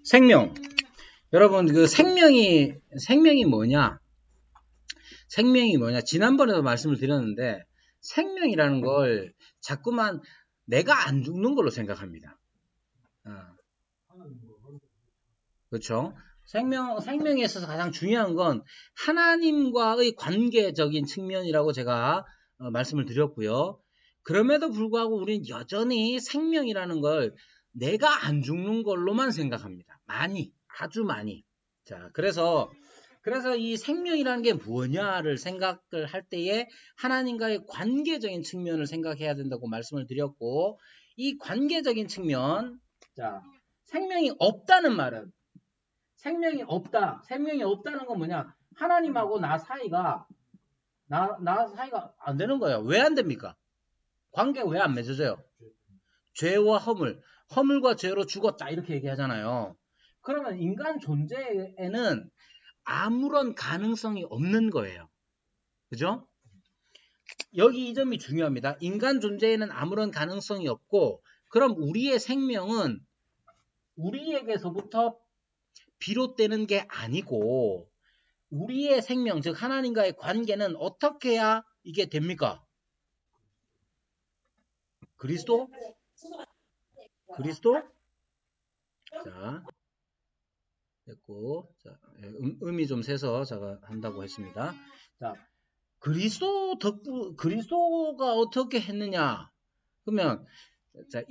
생명. 여러분, 그 생명이 뭐냐? 생명이 뭐냐? 지난번에도 말씀을 드렸는데, 생명이라는 걸 자꾸만 내가 안 죽는 걸로 생각합니다. 그렇죠? 생명에 있어서 가장 중요한 건 하나님과의 관계적인 측면이라고 제가 말씀을 드렸고요. 그럼에도 불구하고 우리는 여전히 생명이라는 걸 내가 안 죽는 걸로만 생각합니다. 많이, 아주 많이. 자, 그래서 이 생명이라는 게 뭐냐를 생각을 할 때에 하나님과의 관계적인 측면을 생각해야 된다고 말씀을 드렸고, 이 관계적인 측면, 자, 생명이 없다는 말은 생명이 없다. 생명이 없다는 건 뭐냐? 하나님하고 나 사이가 안 되는 거예요. 왜 안 됩니까? 관계가 왜 안 맺어져요? 죄와 허물과 죄로 죽었다 이렇게 얘기하잖아요. 그러면 인간 존재에는 아무런 가능성이 없는 거예요. 그죠? 여기 이 점이 중요합니다. 인간 존재에는 아무런 가능성이 없고, 그럼 우리의 생명은 우리에게서부터 비롯되는 게 아니고, 우리의 생명, 즉 하나님과의 관계는 어떻게 해야 이게 됩니까? 그리스도? 자, 됐고, 자, 음이 좀 세서 제가 한다고 했습니다. 자, 그리스도가 어떻게 했느냐? 그러면, 자,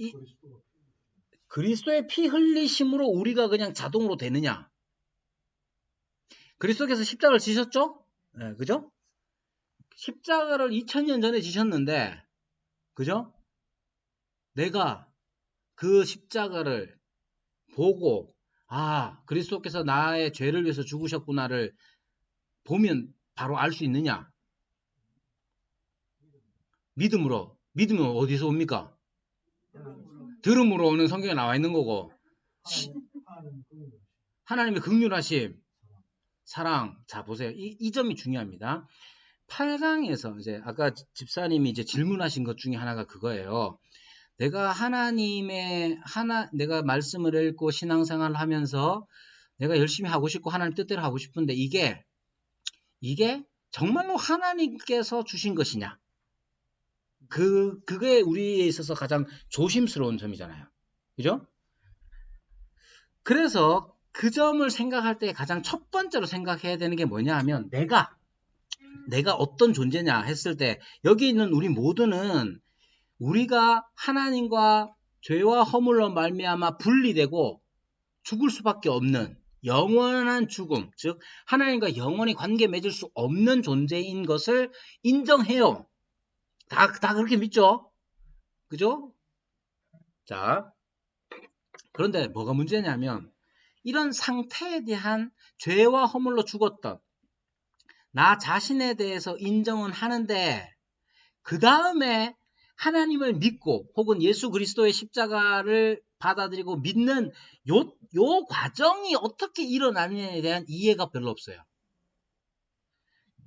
그리스도의 피 흘리심으로 우리가 그냥 자동으로 되느냐? 그리스도께서 십자가를 지셨죠? 네, 그죠? 십자가를 2000년 전에 지셨는데, 그죠? 내가 그 십자가를 보고, 아, 그리스도께서 나의 죄를 위해서 죽으셨구나를 보면 바로 알 수 있느냐? 믿음으로. 믿음은 어디서 옵니까? 들음으로 오는 성경에 나와 있는 거고, 하나님의 긍휼하심, 사랑. 자, 보세요. 이 점이 중요합니다. 8강에서 이제 아까 집사님이 이제 질문하신 것 중에 하나가 그거예요. 내가 내가 말씀을 읽고 신앙생활을 하면서 내가 열심히 하고 싶고 하나님 뜻대로 하고 싶은데 이게 정말로 하나님께서 주신 것이냐? 그게 우리에 있어서 가장 조심스러운 점이잖아요. 그죠? 그래서 그 점을 생각할 때 가장 첫 번째로 생각해야 되는 게 뭐냐 하면 내가 어떤 존재냐 했을 때 여기 있는 우리 모두는 우리가 하나님과 죄와 허물로 말미암아 분리되고 죽을 수밖에 없는 영원한 죽음, 즉 하나님과 영원히 관계 맺을 수 없는 존재인 것을 인정해요. 다 그렇게 믿죠? 그죠? 자, 그런데 뭐가 문제냐면 이런 상태에 대한 죄와 허물로 죽었던 나 자신에 대해서 인정은 하는데 그 다음에 하나님을 믿고 혹은 예수 그리스도의 십자가를 받아들이고 믿는 요 과정이 어떻게 일어나느냐에 대한 이해가 별로 없어요.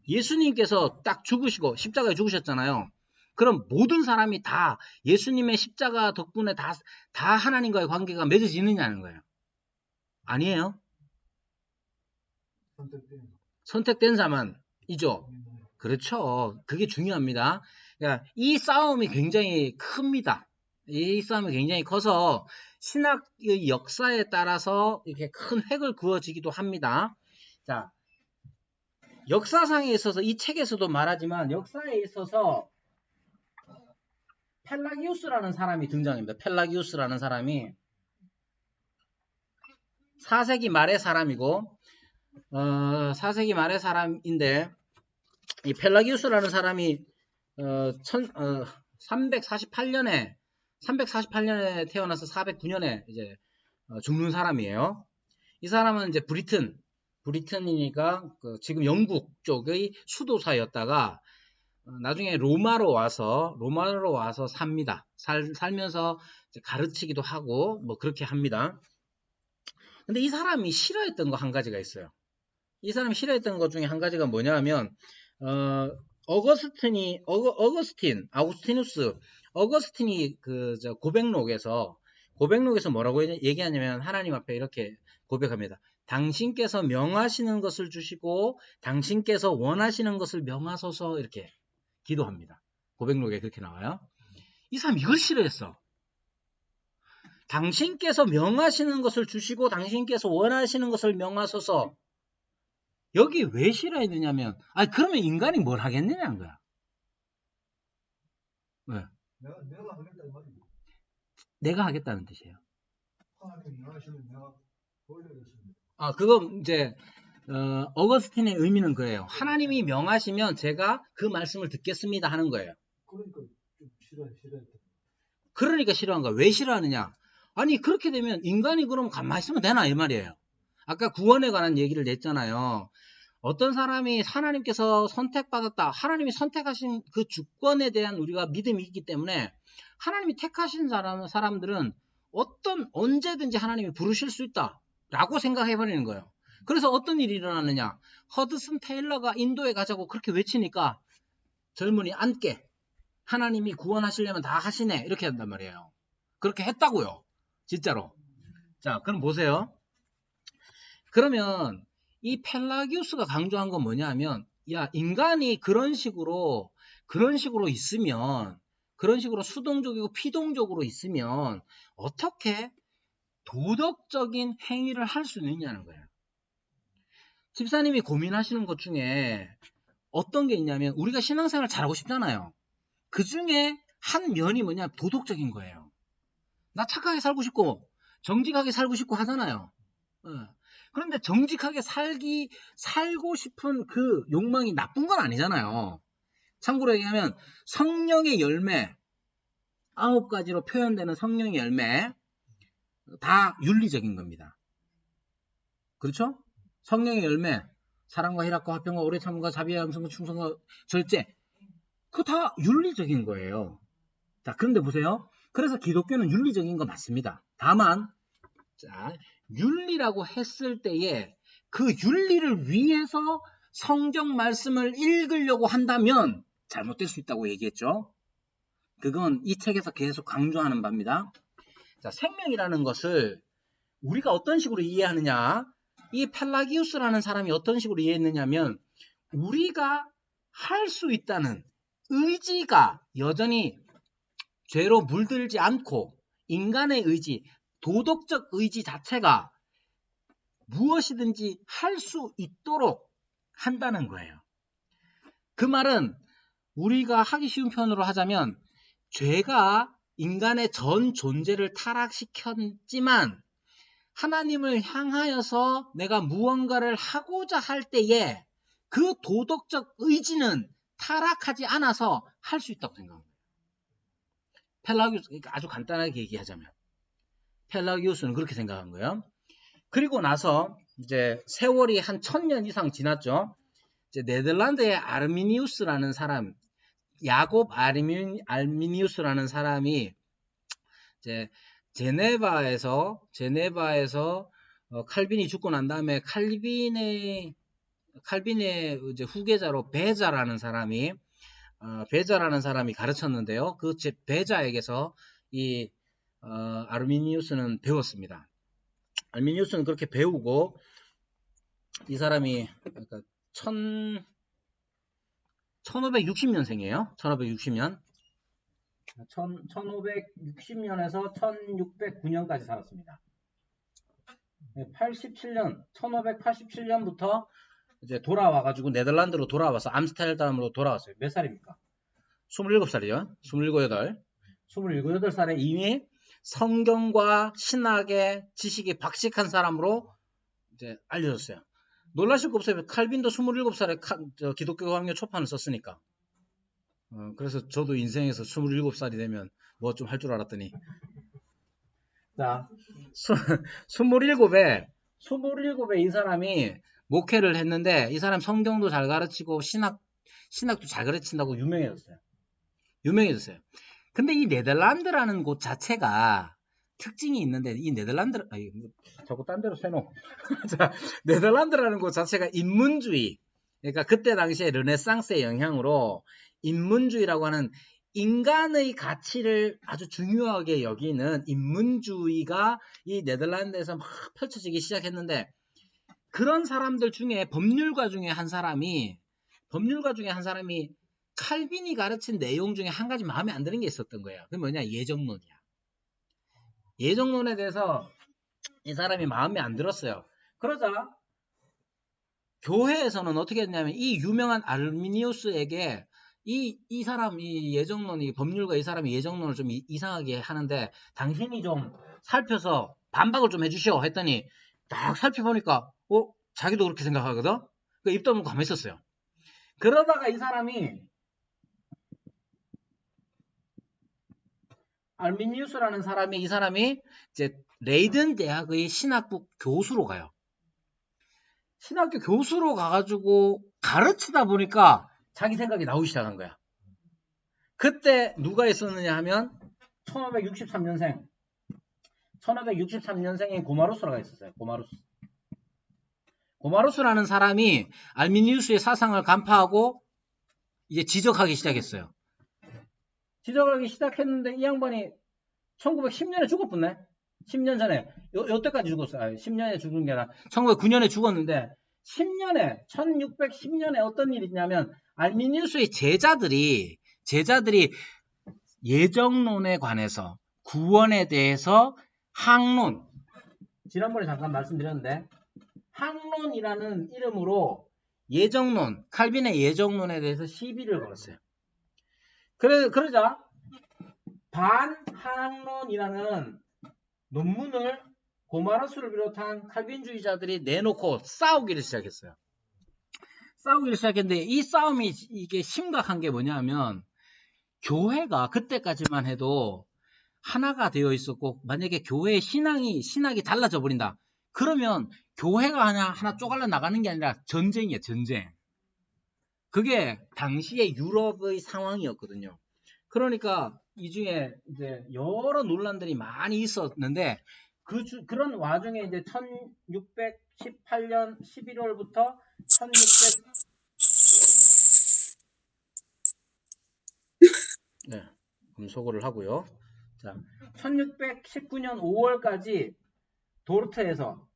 예수님께서 딱 죽으시고 십자가에 죽으셨잖아요. 그럼 모든 사람이 다 예수님의 십자가 덕분에 다 하나님과의 관계가 맺어지느냐는 거예요. 아니에요. 선택된 자만이죠. 그렇죠. 그게 중요합니다. 그러니까 이 싸움이 굉장히 큽니다. 이 싸움이 굉장히 커서 신학의 역사에 따라서 이렇게 큰 획을 그어지기도 합니다. 자, 역사상에 있어서 이 책에서도 말하지만 역사에 있어서 펠라기우스라는 사람이 등장합니다. 펠라기우스라는 사람이 4세기 말의 사람이고 4세기 말의 사람인데 이 펠라기우스라는 사람이 348년에 태어나서 409년에 이제 죽는 사람이에요. 이 사람은 이제 브리튼이니까 지금 영국 쪽의 수도사였다가 나중에 로마로 와서 삽니다. 살면서 이제 가르치기도 하고 뭐 그렇게 합니다. 근데 이 사람이 싫어했던 거 한 가지가 있어요. 이 사람이 싫어했던 것 중에 한 가지가 뭐냐 하면 아우구스티누스 어거스틴이 고백록에서 고백록에서 뭐라고 얘기하냐면 하나님 앞에 이렇게 고백합니다. 당신께서 명하시는 것을 주시고 당신께서 원하시는 것을 명하소서 이렇게 기도합니다. 고백록에 그렇게 나와요. 이 사람 이걸 싫어했어. 당신께서 명하시는 것을 주시고 당신께서 원하시는 것을 명하소서. 여기 왜 싫어했느냐면 그러면 인간이 뭘 하겠느냐는 거야. 왜? 내가 하겠다는 말이지. 내가 하겠다는 뜻이에요. 하나님 명하시면 내가 돌려겠습니다. 그거 이제 어거스틴의 의미는 그래요. 하나님이 명하시면 제가 그 말씀을 듣겠습니다 하는 거예요. 그러니까 좀 싫어했다. 그러니까 싫어한 거야. 왜 싫어하느냐? 아니 그렇게 되면 인간이 그럼 가만히 있으면 되나 이 말이에요. 아까 구원에 관한 얘기를 냈잖아요. 어떤 사람이 하나님께서 선택받았다. 하나님이 선택하신 그 주권에 대한 우리가 믿음이 있기 때문에 하나님이 택하신 사람들은 언제든지 하나님이 부르실 수 있다 라고 생각해버리는 거예요. 그래서 어떤 일이 일어나느냐. 허드슨 테일러가 인도에 가자고 그렇게 외치니까 젊은이 앉게 하나님이 구원하시려면 다 하시네 이렇게 한단 말이에요. 그렇게 했다고요. 진짜로. 자, 그럼 보세요. 그러면 이 펠라기우스가 강조한 건 뭐냐면 인간이 그런 식으로 있으면 그런 식으로 수동적이고 피동적으로 있으면 어떻게 도덕적인 행위를 할 수 있냐는 거예요. 집사님이 고민하시는 것 중에 어떤 게 있냐면 우리가 신앙생활 잘하고 싶잖아요. 그 중에 한 면이 뭐냐 도덕적인 거예요. 나 착하게 살고 싶고 정직하게 살고 싶고 하잖아요. 그런데 정직하게 살고 싶은 그 욕망이 나쁜 건 아니잖아요. 참고로 얘기하면 성령의 열매 9가지로 표현되는 성령의 열매 다 윤리적인 겁니다. 그렇죠? 성령의 열매 사랑과 희락과 화평과 오래 참음과 자비와 염성과 충성과 절제 그거 다 윤리적인 거예요. 자, 그런데 보세요. 그래서 기독교는 윤리적인 거 맞습니다. 다만 윤리라고 했을 때에 그 윤리를 위해서 성경 말씀을 읽으려고 한다면 잘못될 수 있다고 얘기했죠. 그건 이 책에서 계속 강조하는 바입니다. 자, 생명이라는 것을 우리가 어떤 식으로 이해하느냐. 이 펠라기우스라는 사람이 어떤 식으로 이해했느냐면 우리가 할 수 있다는 의지가 여전히 죄로 물들지 않고 인간의 의지, 도덕적 의지 자체가 무엇이든지 할 수 있도록 한다는 거예요. 그 말은 우리가 하기 쉬운 표현으로 하자면 죄가 인간의 전 존재를 타락시켰지만 하나님을 향하여서 내가 무언가를 하고자 할 때에 그 도덕적 의지는 타락하지 않아서 할 수 있다고 생각합니다. 펠라기우스, 그러니까 아주 간단하게 얘기하자면 펠라기우스는 그렇게 생각한 거예요. 그리고 나서 이제 세월이 한 1000년 이상 지났죠. 이제 네덜란드의 아르미니우스라는 사람, 야곱 아르미니우스라는 사람이 이제 제네바에서 칼빈이 죽고 난 다음에 칼빈의 이제 후계자로 베자라는 사람이 가르쳤는데요. 그 베자에게서 이 아르미니우스는 배웠습니다. 아르미니우스는 그렇게 배우고 이 사람이 그러니까 1560년생이에요. 1560년. 1560년에서 1609년까지 살았습니다. 1587년부터 이제 돌아와가지고 네덜란드로 돌아와서 암스테르담으로 돌아왔어요. 몇 살입니까? 27살이요. 27살에 이미 성경과 신학의 지식이 박식한 사람으로 이제 알려졌어요. 놀라실 거 없어요. 칼빈도 27살에 기독교 학교 초판을 썼으니까. 그래서 저도 인생에서 27살이 되면 뭐 좀 할 줄 알았더니 자, 27에 이 사람이 목회를 했는데 이 사람 성경도 잘 가르치고 신학도 잘 가르친다고 유명해졌어요. 근데 이 네덜란드라는 곳 자체가 특징이 있는데 이 네덜란드 자꾸 딴 데로 세노. 자, 네덜란드라는 곳 자체가 인문주의. 그러니까 그때 당시에 르네상스의 영향으로 인문주의라고 하는 인간의 가치를 아주 중요하게 여기는 인문주의가 이 네덜란드에서 막 펼쳐지기 시작했는데, 그런 사람들 중에 법률가 중에 한 사람이 칼빈이 가르친 내용 중에 한 가지 마음에 안 드는 게 있었던 거예요. 그게 뭐냐? 예정론이야. 예정론에 대해서 이 사람이 마음에 안 들었어요. 그러자 교회에서는 어떻게 했냐면 이 유명한 아르미니우스에게 이 사람이 예정론이 법률가 이 사람이 예정론을 좀 이상하게 하는데 당신이 좀 살펴서 반박을 좀 해주시오 했더니 딱 살펴보니까 자기도 그렇게 생각하거든. 그 입 다물고 가만히 있었어요. 그러다가 이 사람이 아르미니우스라는 사람이 이제 레이든 대학의 신학부 교수로 가요. 신학교 교수로 가가지고 가르치다 보니까 자기 생각이 나오기 시작한 거야. 그때 누가 있었느냐 하면 1563년생인 고마루스라가 있었어요. 고마루스라는 사람이 알미니우스의 사상을 간파하고 이제 지적하기 시작했어요. 지적하기 시작했는데 이 양반이 1910년에 죽었었네. 10년 전에 요때까지 죽었어요. 10년에 죽은 게 아니라 1909년에 죽었는데 1610년에 어떤 일이 있냐면 알미니우스의 제자들이 예정론에 관해서 구원에 대해서 항론, 지난번에 잠깐 말씀드렸는데 항론이라는 이름으로 예정론, 칼빈의 예정론에 대해서 시비를 걸었어요. 그러자 반항론이라는 논문을 고마루스를 비롯한 칼빈주의자들이 내놓고 싸우기를 시작했어요. 이 싸움이 이게 심각한 게 뭐냐면 교회가 그때까지만 해도 하나가 되어 있었고 만약에 교회의 신학이 달라져 버린다. 그러면 교회가 하나 쪼갈려 나가는 게 아니라 전쟁이에요. 전쟁. 그게 당시의 유럽의 상황이었거든요. 그러니까 이 중에 이제 여러 논란들이 많이 있었는데 그런 와중에 이제 1618년 11월부터 1600 하고요. 자, 1619년 5월까지 도르트에서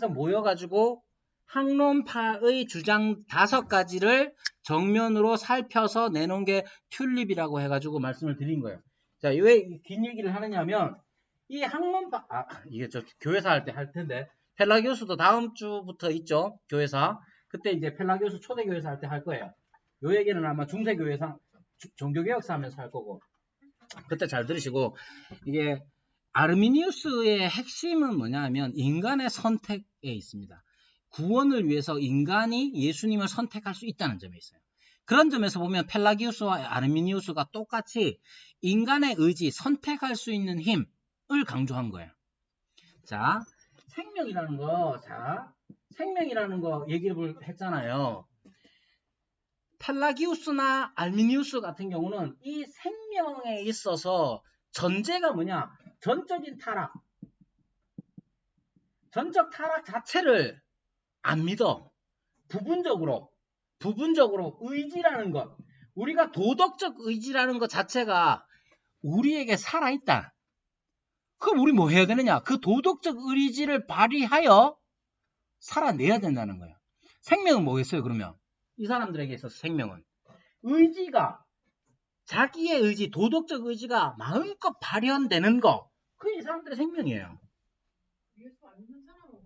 모여가지고 항론파의 주장 5가지를 정면으로 살펴서 내놓은 게 튤립이라고 해가지고 말씀을 드린 거예요. 자, 왜 긴 얘기를 하느냐면 이 항론파 이게 저 교회사 할 때 할 텐데 펠라기우스도 다음 주부터 있죠. 교회사. 그때 이제 펠라기우스 초대교회사 할 때 할 거예요. 요 얘기는 아마 중세교회사 종교개혁사 하면서 할 거고 그때 잘 들으시고 이게 아르미니우스의 핵심은 뭐냐면 인간의 선택에 있습니다. 구원을 위해서 인간이 예수님을 선택할 수 있다는 점에 있어요. 그런 점에서 보면 펠라기우스와 아르미니우스가 똑같이 인간의 의지, 선택할 수 있는 힘을 강조한 거예요. 자, 생명이라는 거 얘기를 했잖아요. 펠라기우스나 알미니우스 같은 경우는 이 생명에 있어서 전제가 뭐냐? 전적인 타락. 전적 타락 자체를 안 믿어. 부분적으로 의지라는 것. 우리가 도덕적 의지라는 것 자체가 우리에게 살아있다. 그럼 우리 뭐 해야 되느냐? 그 도덕적 의지를 발휘하여 살아내야 된다는 거예요. 생명은 뭐겠어요, 그러면? 이 사람들에게 있어서 생명은. 의지가, 자기의 의지, 도덕적 의지가 마음껏 발현되는 거. 그게 이 사람들의 생명이에요. 예수 안 믿는 사람은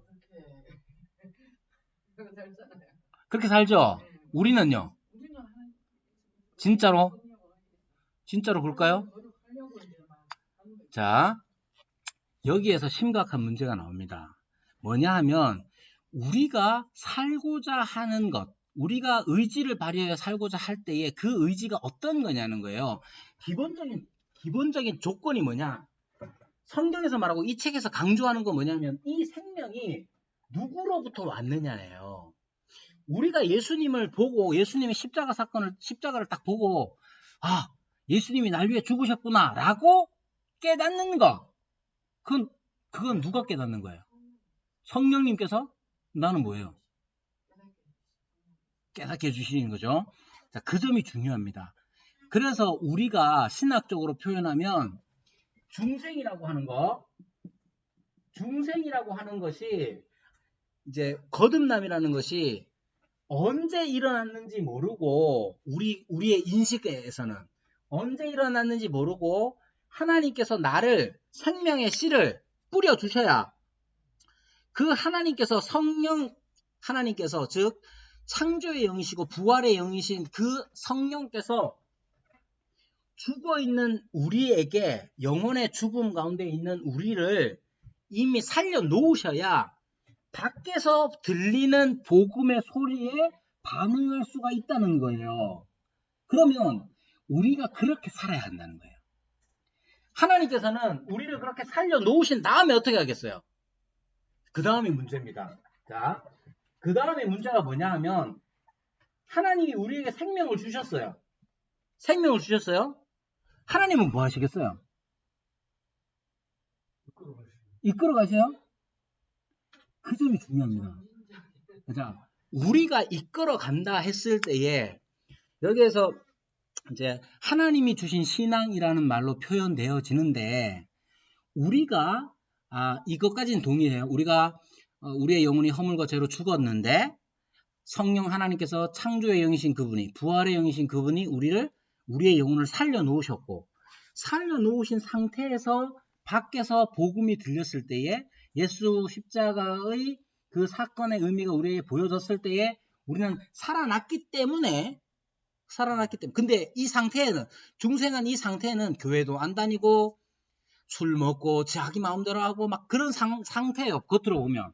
그렇게 살잖아요. 그렇게 살죠? 우리는요? 진짜로 그럴까요? 자, 여기에서 심각한 문제가 나옵니다. 뭐냐 하면 우리가 살고자 하는 것, 우리가 의지를 발휘해 살고자 할 때에 그 의지가 어떤 거냐는 거예요. 기본적인 조건이 뭐냐? 성경에서 말하고 이 책에서 강조하는 건 뭐냐면 이 생명이 누구로부터 왔느냐예요. 우리가 예수님을 보고 예수님의 십자가를 딱 보고 예수님이 날 위해 죽으셨구나 라고 깨닫는 거. 그건 누가 깨닫는 거예요? 성령님께서? 나는 뭐예요? 깨닫게 해주시는 거죠. 자, 그 점이 중요합니다. 그래서 우리가 신학적으로 표현하면 중생이라고 하는 것이 이제 거듭남이라는 것이 언제 일어났는지 모르고 우리의 인식에서는 언제 일어났는지 모르고 하나님께서 나를 생명의 씨를 뿌려 주셔야 그 하나님께서 하나님께서 즉 창조의 영이시고 부활의 영이신 그 성령께서 죽어있는 우리에게 영혼의 죽음 가운데 있는 우리를 이미 살려 놓으셔야 밖에서 들리는 복음의 소리에 반응할 수가 있다는 거예요. 그러면 우리가 그렇게 살아야 한다는 거예요. 하나님께서는 우리를 그렇게 살려 놓으신 다음에 어떻게 하겠어요? 그 다음이 문제입니다. 자, 그 다음에 문제가 뭐냐 하면 하나님이 우리에게 생명을 주셨어요. 생명을 주셨어요? 하나님은 뭐 하시겠어요? 이끌어 가세요? 그 점이 중요합니다. 자, 우리가 이끌어 간다 했을 때에 여기에서 이제 하나님이 주신 신앙이라는 말로 표현되어지는데 우리가 이것까지는 동의해요. 우리가 우리의 영혼이 허물과 죄로 죽었는데 성령 하나님께서 창조의 영이신 그분이 부활의 영이신 그분이 우리의 영혼을 살려 놓으셨고 살려 놓으신 상태에서 밖에서 복음이 들렸을 때에 예수 십자가의 그 사건의 의미가 우리에게 보여졌을 때에 우리는 살아났기 때문에 근데 이 상태에는 중생한 이 상태에는 교회도 안 다니고 술 먹고 자기 마음대로 하고 막 그런 상태예요. 겉으로 보면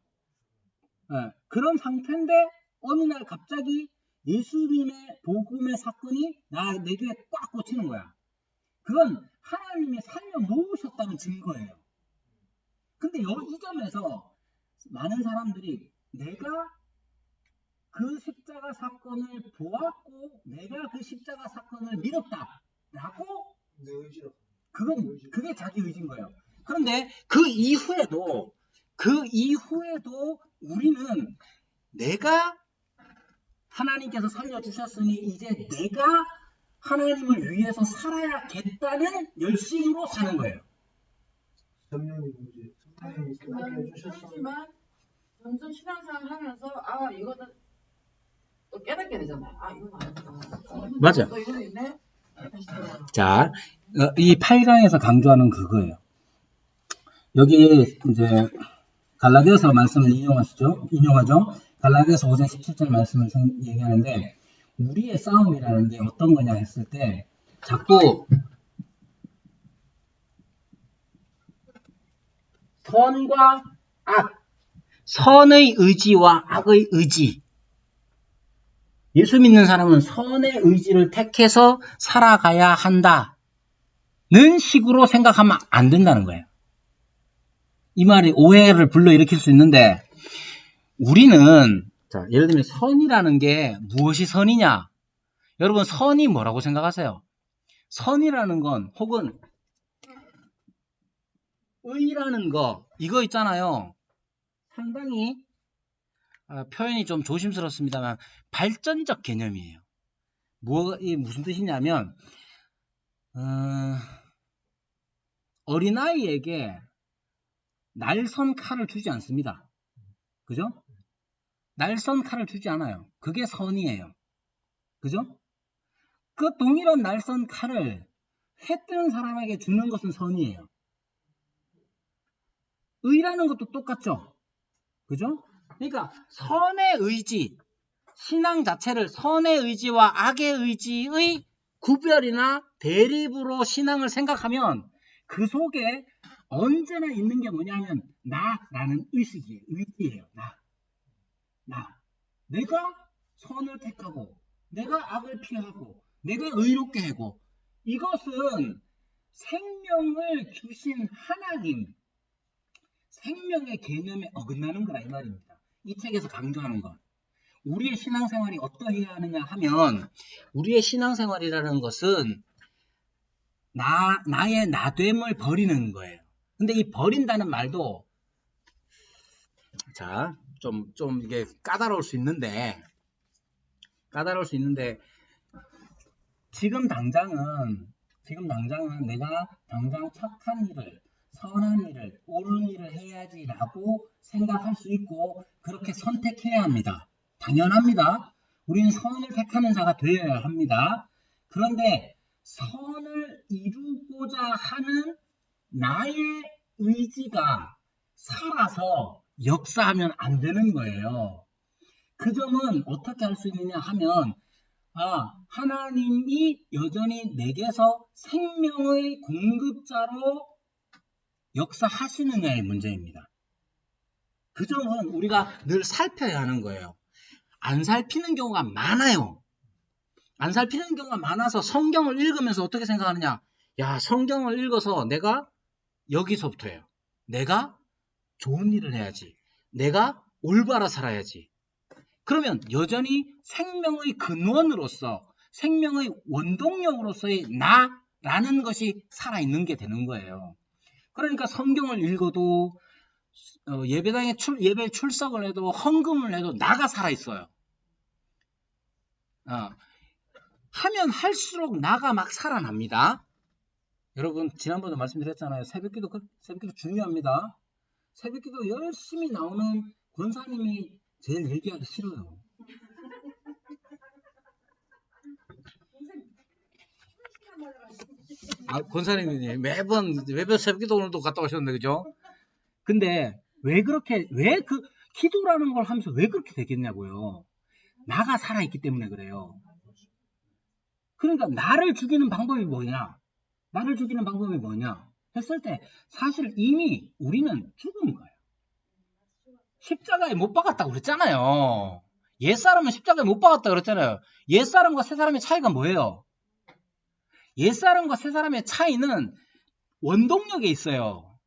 그런 상태인데 어느 날 갑자기 예수님의 복음의 사건이 내게 꽉 꽂히는 거야. 그건 하나님이 살려 놓으셨다는 증거예요. 근데 이 점에서 많은 사람들이 내가 그 십자가 사건을 보았고 내가 그 십자가 사건을 믿었다라고 그게 자기 의지인 거예요. 그런데 그 이후에도 우리는 내가 하나님께서 살려주셨으니 이제 내가 하나님을 위해서 살아야겠다는 열심으로 사는 거예요. 하지만 점점 신앙생활 하면서 이거는 또 깨닫게 되잖아요. 이건 아니다. 맞아요. 또 이건 있네. 자, 이 8강에서 강조하는 그거예요. 여기 이제 갈라디아서 말씀을 인용하죠. 갈라디아서 5장 17절 말씀을 얘기하는데 우리의 싸움이라는 게 어떤 거냐 했을 때 자꾸 선과 악, 선의 의지와 악의 의지. 예수 믿는 사람은 선의 의지를 택해서 살아가야 한다는 식으로 생각하면 안 된다는 거예요. 이 말이 오해를 불러일으킬 수 있는데 우리는 예를 들면 선이라는 게 무엇이 선이냐? 여러분 선이 뭐라고 생각하세요? 선이라는 건 혹은 의라는 거 이거 있잖아요. 상당히 표현이 좀 조심스럽습니다만 발전적 개념이에요. 무슨 뜻이냐면 어린아이에게 날선 칼을 주지 않습니다. 그죠? 날선 칼을 주지 않아요. 그게 선이에요. 그죠? 그 동일한 날선 칼을 회 뜨는 사람에게 주는 것은 선이에요. 의라는 것도 똑같죠? 그죠? 그러니까 선의 의지, 신앙 자체를 선의 의지와 악의 의지의 구별이나 대립으로 신앙을 생각하면 그 속에 언제나 있는 게 뭐냐면 나라는 의지예요. 내가 선을 택하고 내가 악을 피하고 내가 의롭게 하고 이것은 생명을 주신 하나님 생명의 개념에 어긋나는 거라 이 말입니다. 이 책에서 강조하는 것. 우리의 신앙생활이 어떠해야 하느냐 하면 우리의 신앙생활이라는 것은 나의 나됨을 버리는 거예요. 근데 이 버린다는 말도 좀 이게 까다로울 수 있는데 지금 당장은 내가 당장 착한 일을, 선한 일을, 옳은 일을 해야지라고 생각할 수 있고 그렇게 선택해야 합니다. 당연합니다. 우리는 선을 택하는 자가 되어야 합니다. 그런데 선을 이루고자 하는 나의 의지가 살아서 역사하면 안 되는 거예요. 그 점은 어떻게 할 수 있느냐 하면 하나님이 여전히 내게서 생명의 공급자로 역사하시느냐의 문제입니다. 그 점은 우리가 늘 살펴야 하는 거예요. 안 살피는 경우가 많아요. 안 살피는 경우가 많아서 성경을 읽으면서 어떻게 생각하느냐. 야, 성경을 읽어서 내가 여기서부터예요. 내가 좋은 일을 해야지. 내가 올바라 살아야지. 그러면 여전히 생명의 근원으로서 생명의 원동력으로서의 나라는 것이 살아있는 게 되는 거예요. 그러니까 성경을 읽어도 예배당에 예배 출석을 해도 헌금을 해도 나가 살아있어요. 하면 할수록 나가 막 살아납니다. 여러분 지난번에 말씀드렸잖아요. 새벽기도 중요합니다. 새벽기도 열심히 나오는 권사님이 제일 얘기하기 싫어요. 권사님이 매번 새벽기도 오늘도 갔다 오셨는데 그죠? 근데 왜 기도라는 걸 하면서 왜 그렇게 되겠냐고요. 나가 살아있기 때문에 그래요. 그러니까 나를 죽이는 방법이 뭐냐? 했을 때 사실 이미 우리는 죽은 거예요. 십자가에 못 박았다고 그랬잖아요. 옛사람은 십자가에 못 박았다고 그랬잖아요. 옛사람과 새사람의 차이가 뭐예요? 옛사람과 새사람의 차이는 원동력에 있어요.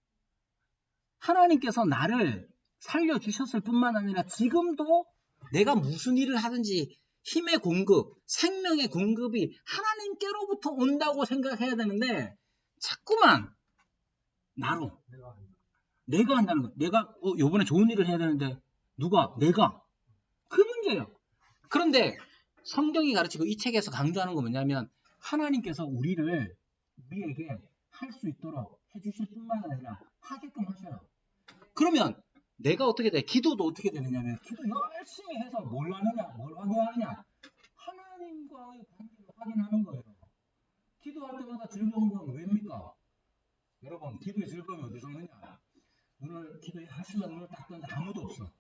하나님께서 나를 살려주셨을 뿐만 아니라 지금도 내가 무슨 일을 하든지 힘의 공급, 생명의 공급이 하나님께로부터 온다고 생각해야 되는데 자꾸만 나로 내가 한다는 거예요. 내가 요번에 좋은 일을 해야 되는데 누가? 내가. 그 문제예요. 그런데 성경이 가르치고 이 책에서 강조하는 건 뭐냐면 하나님께서 우리에게 할 수 있도록 해주실 뿐만 아니라 하게끔 하셔요. 그러면 내가 어떻게 돼? 기도도 어떻게 되느냐면 기도 열심히 해서 뭘 확인하느냐? 하나님과의 관계를 확인하는 거예요. 기도할 때마다 즐거운 건 왜입니까? 여러분 기도의 즐거움이 어디서 오느냐? 오늘 기도하시면 오늘 딱 봤는데 아무도 없어.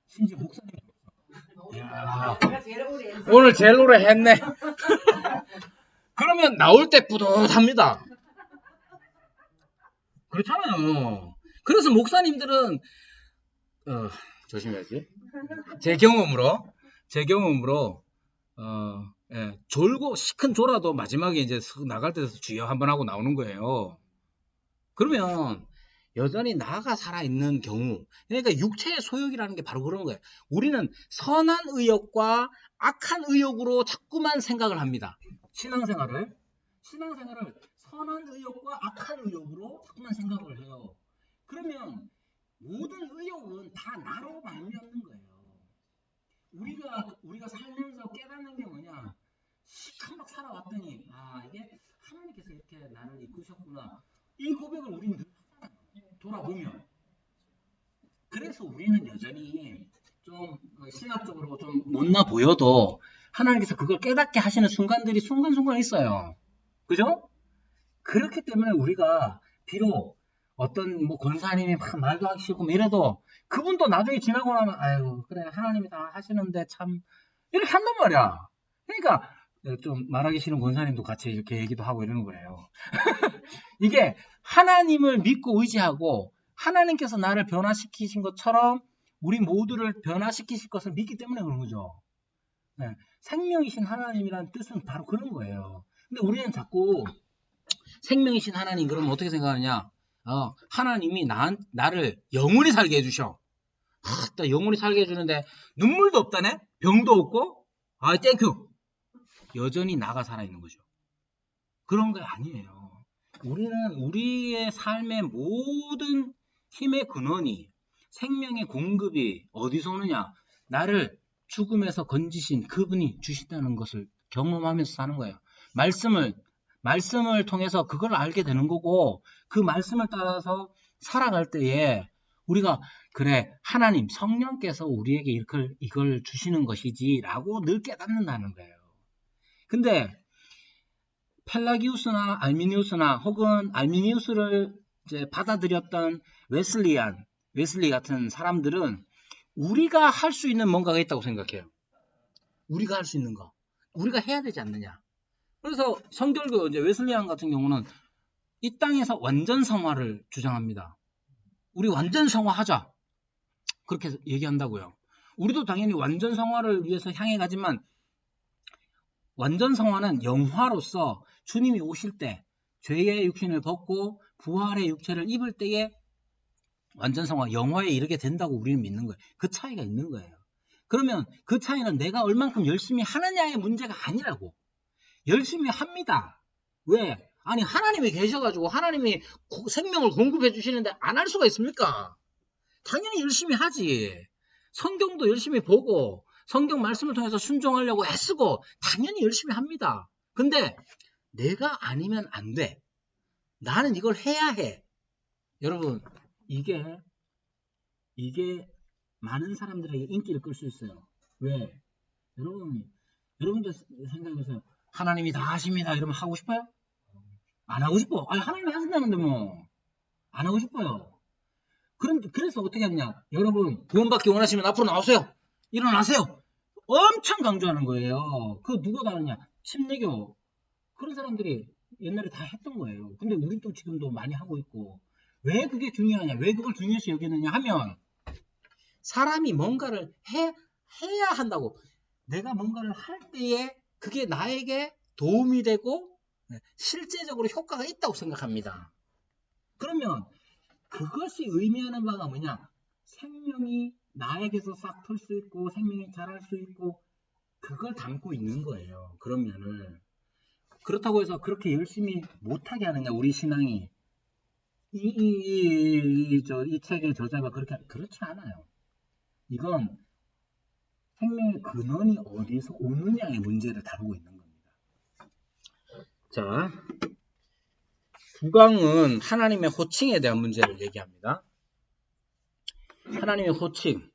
심지어 목사님도 없어. 야, 오늘 제일 오래 했네. 그러면 나올 때 뿌듯합니다. 그렇잖아요. 그래서 목사님들은 조심해야지. 제 경험으로 졸고 시큰 졸아도 마지막에 이제 나갈 때서 주여 한번 하고 나오는 거예요. 그러면 여전히 나가 살아있는 경우, 그러니까 육체의 소욕이라는 게 바로 그런 거예요. 우리는 선한 의욕과 악한 의욕으로 자꾸만 생각을 합니다. 신앙생활을 선한 의욕과 악한 의욕으로 자꾸만 생각을 해요. 그러면 모든 의욕은 다 나로 말미암는 거예요. 우리가 살면서 깨닫는 게 뭐냐? 시커멓 살아왔더니 이게 하나님께서 이렇게 나를 이끄셨구나. 이 고백을 우리는 돌아보면. 그래서 우리는 여전히 좀 신학적으로 좀 못나 보여도 하나님께서 그걸 깨닫게 하시는 순간들이 순간순간 있어요. 그죠? 그렇기 때문에 우리가 비록 어떤 권사님이 막 말도 하기 싫고 이래도 그분도 나중에 지나고 나면 아유 그래 하나님이 다 하시는데 참 이렇게 한단 말이야. 그러니까 좀 말하기 싫은 권사님도 같이 이렇게 얘기도 하고 이러는 거예요. 이게 하나님을 믿고 의지하고 하나님께서 나를 변화시키신 것처럼 우리 모두를 변화시키실 것을 믿기 때문에 그런 거죠. 네. 생명이신 하나님이라는 뜻은 바로 그런 거예요. 근데 우리는 자꾸 생명이신 하나님 그러면 어떻게 생각하느냐? 하나님이 나를 영원히 살게 해주셔. 또 영원히 살게 해주는데 눈물도 없다네? 병도 없고? 땡큐. 여전히 나가 살아있는 거죠. 그런 게 아니에요. 우리는 우리의 삶의 모든 힘의 근원이 생명의 공급이 어디서 오느냐? 나를 죽음에서 건지신 그분이 주신다는 것을 경험하면서 사는 거예요. 말씀을 통해서 그걸 알게 되는 거고, 그 말씀을 따라서 살아갈 때에 우리가 그래, 하나님 성령께서 우리에게 이걸 주시는 것이지 라고 늘 깨닫는다는 거예요. 근데 펠라기우스나 알미니우스나 혹은 알미니우스를 이제 받아들였던 웨슬리 같은 사람들은 우리가 할 수 있는 뭔가가 있다고 생각해요. 우리가 할 수 있는 거. 우리가 해야 되지 않느냐. 그래서 성결교 이제 웨슬리안 같은 경우는 이 땅에서 완전 성화를 주장합니다. 우리 완전 성화하자. 그렇게 얘기한다고요. 우리도 당연히 완전 성화를 위해서 향해 가지만 완전 성화는 영화로서 주님이 오실 때 죄의 육신을 벗고 부활의 육체를 입을 때에 완전 성화, 영화에 이르게 된다고 우리는 믿는 거예요. 그 차이가 있는 거예요. 그러면 그 차이는 내가 얼만큼 열심히 하느냐의 문제가 아니라고. 열심히 합니다. 왜? 아니 하나님이 계셔가지고 하나님이 생명을 공급해 주시는데 안 할 수가 있습니까? 당연히 열심히 하지. 성경도 열심히 보고 성경 말씀을 통해서 순종하려고 애쓰고 당연히 열심히 합니다. 근데 내가 아니면 안 돼. 나는 이걸 해야 해. 여러분 이게 많은 사람들에게 인기를 끌 수 있어요. 왜? 여러분들 생각해보세요. 하나님이 다 하십니다. 이러면 하고 싶어요? 안 하고 싶어. 아니 하나님이 하신다는데 뭐 안 하고 싶어요. 그래서 어떻게 하느냐. 여러분 구원받기 원하시면 앞으로 나오세요. 일어나세요. 엄청 강조하는 거예요. 그 누가 다 하느냐. 침례교 그런 사람들이 옛날에 다 했던 거예요. 근데 우리도 지금도 많이 하고 있고. 왜 그게 중요하냐. 왜 그걸 중요시 여기느냐 하면 사람이 뭔가를 해야 한다고. 내가 뭔가를 할 때에 그게 나에게 도움이 되고 실제적으로 효과가 있다고 생각합니다. 그러면 그것이 의미하는 바가 뭐냐? 생명이 나에게서 싹 틀 수 있고 생명이 자랄 수 있고 그걸 담고 있는 거예요. 그러면은 그렇다고 해서 그렇게 열심히 못하게 하느냐 우리 신앙이 이 책의 저자가 그렇지 않아요. 이건 생명의 근원이 어디서 오느냐의 문제를 다루고 있는 겁니다. 자, 9강은 하나님의 호칭에 대한 문제를 얘기합니다. 하나님의 호칭.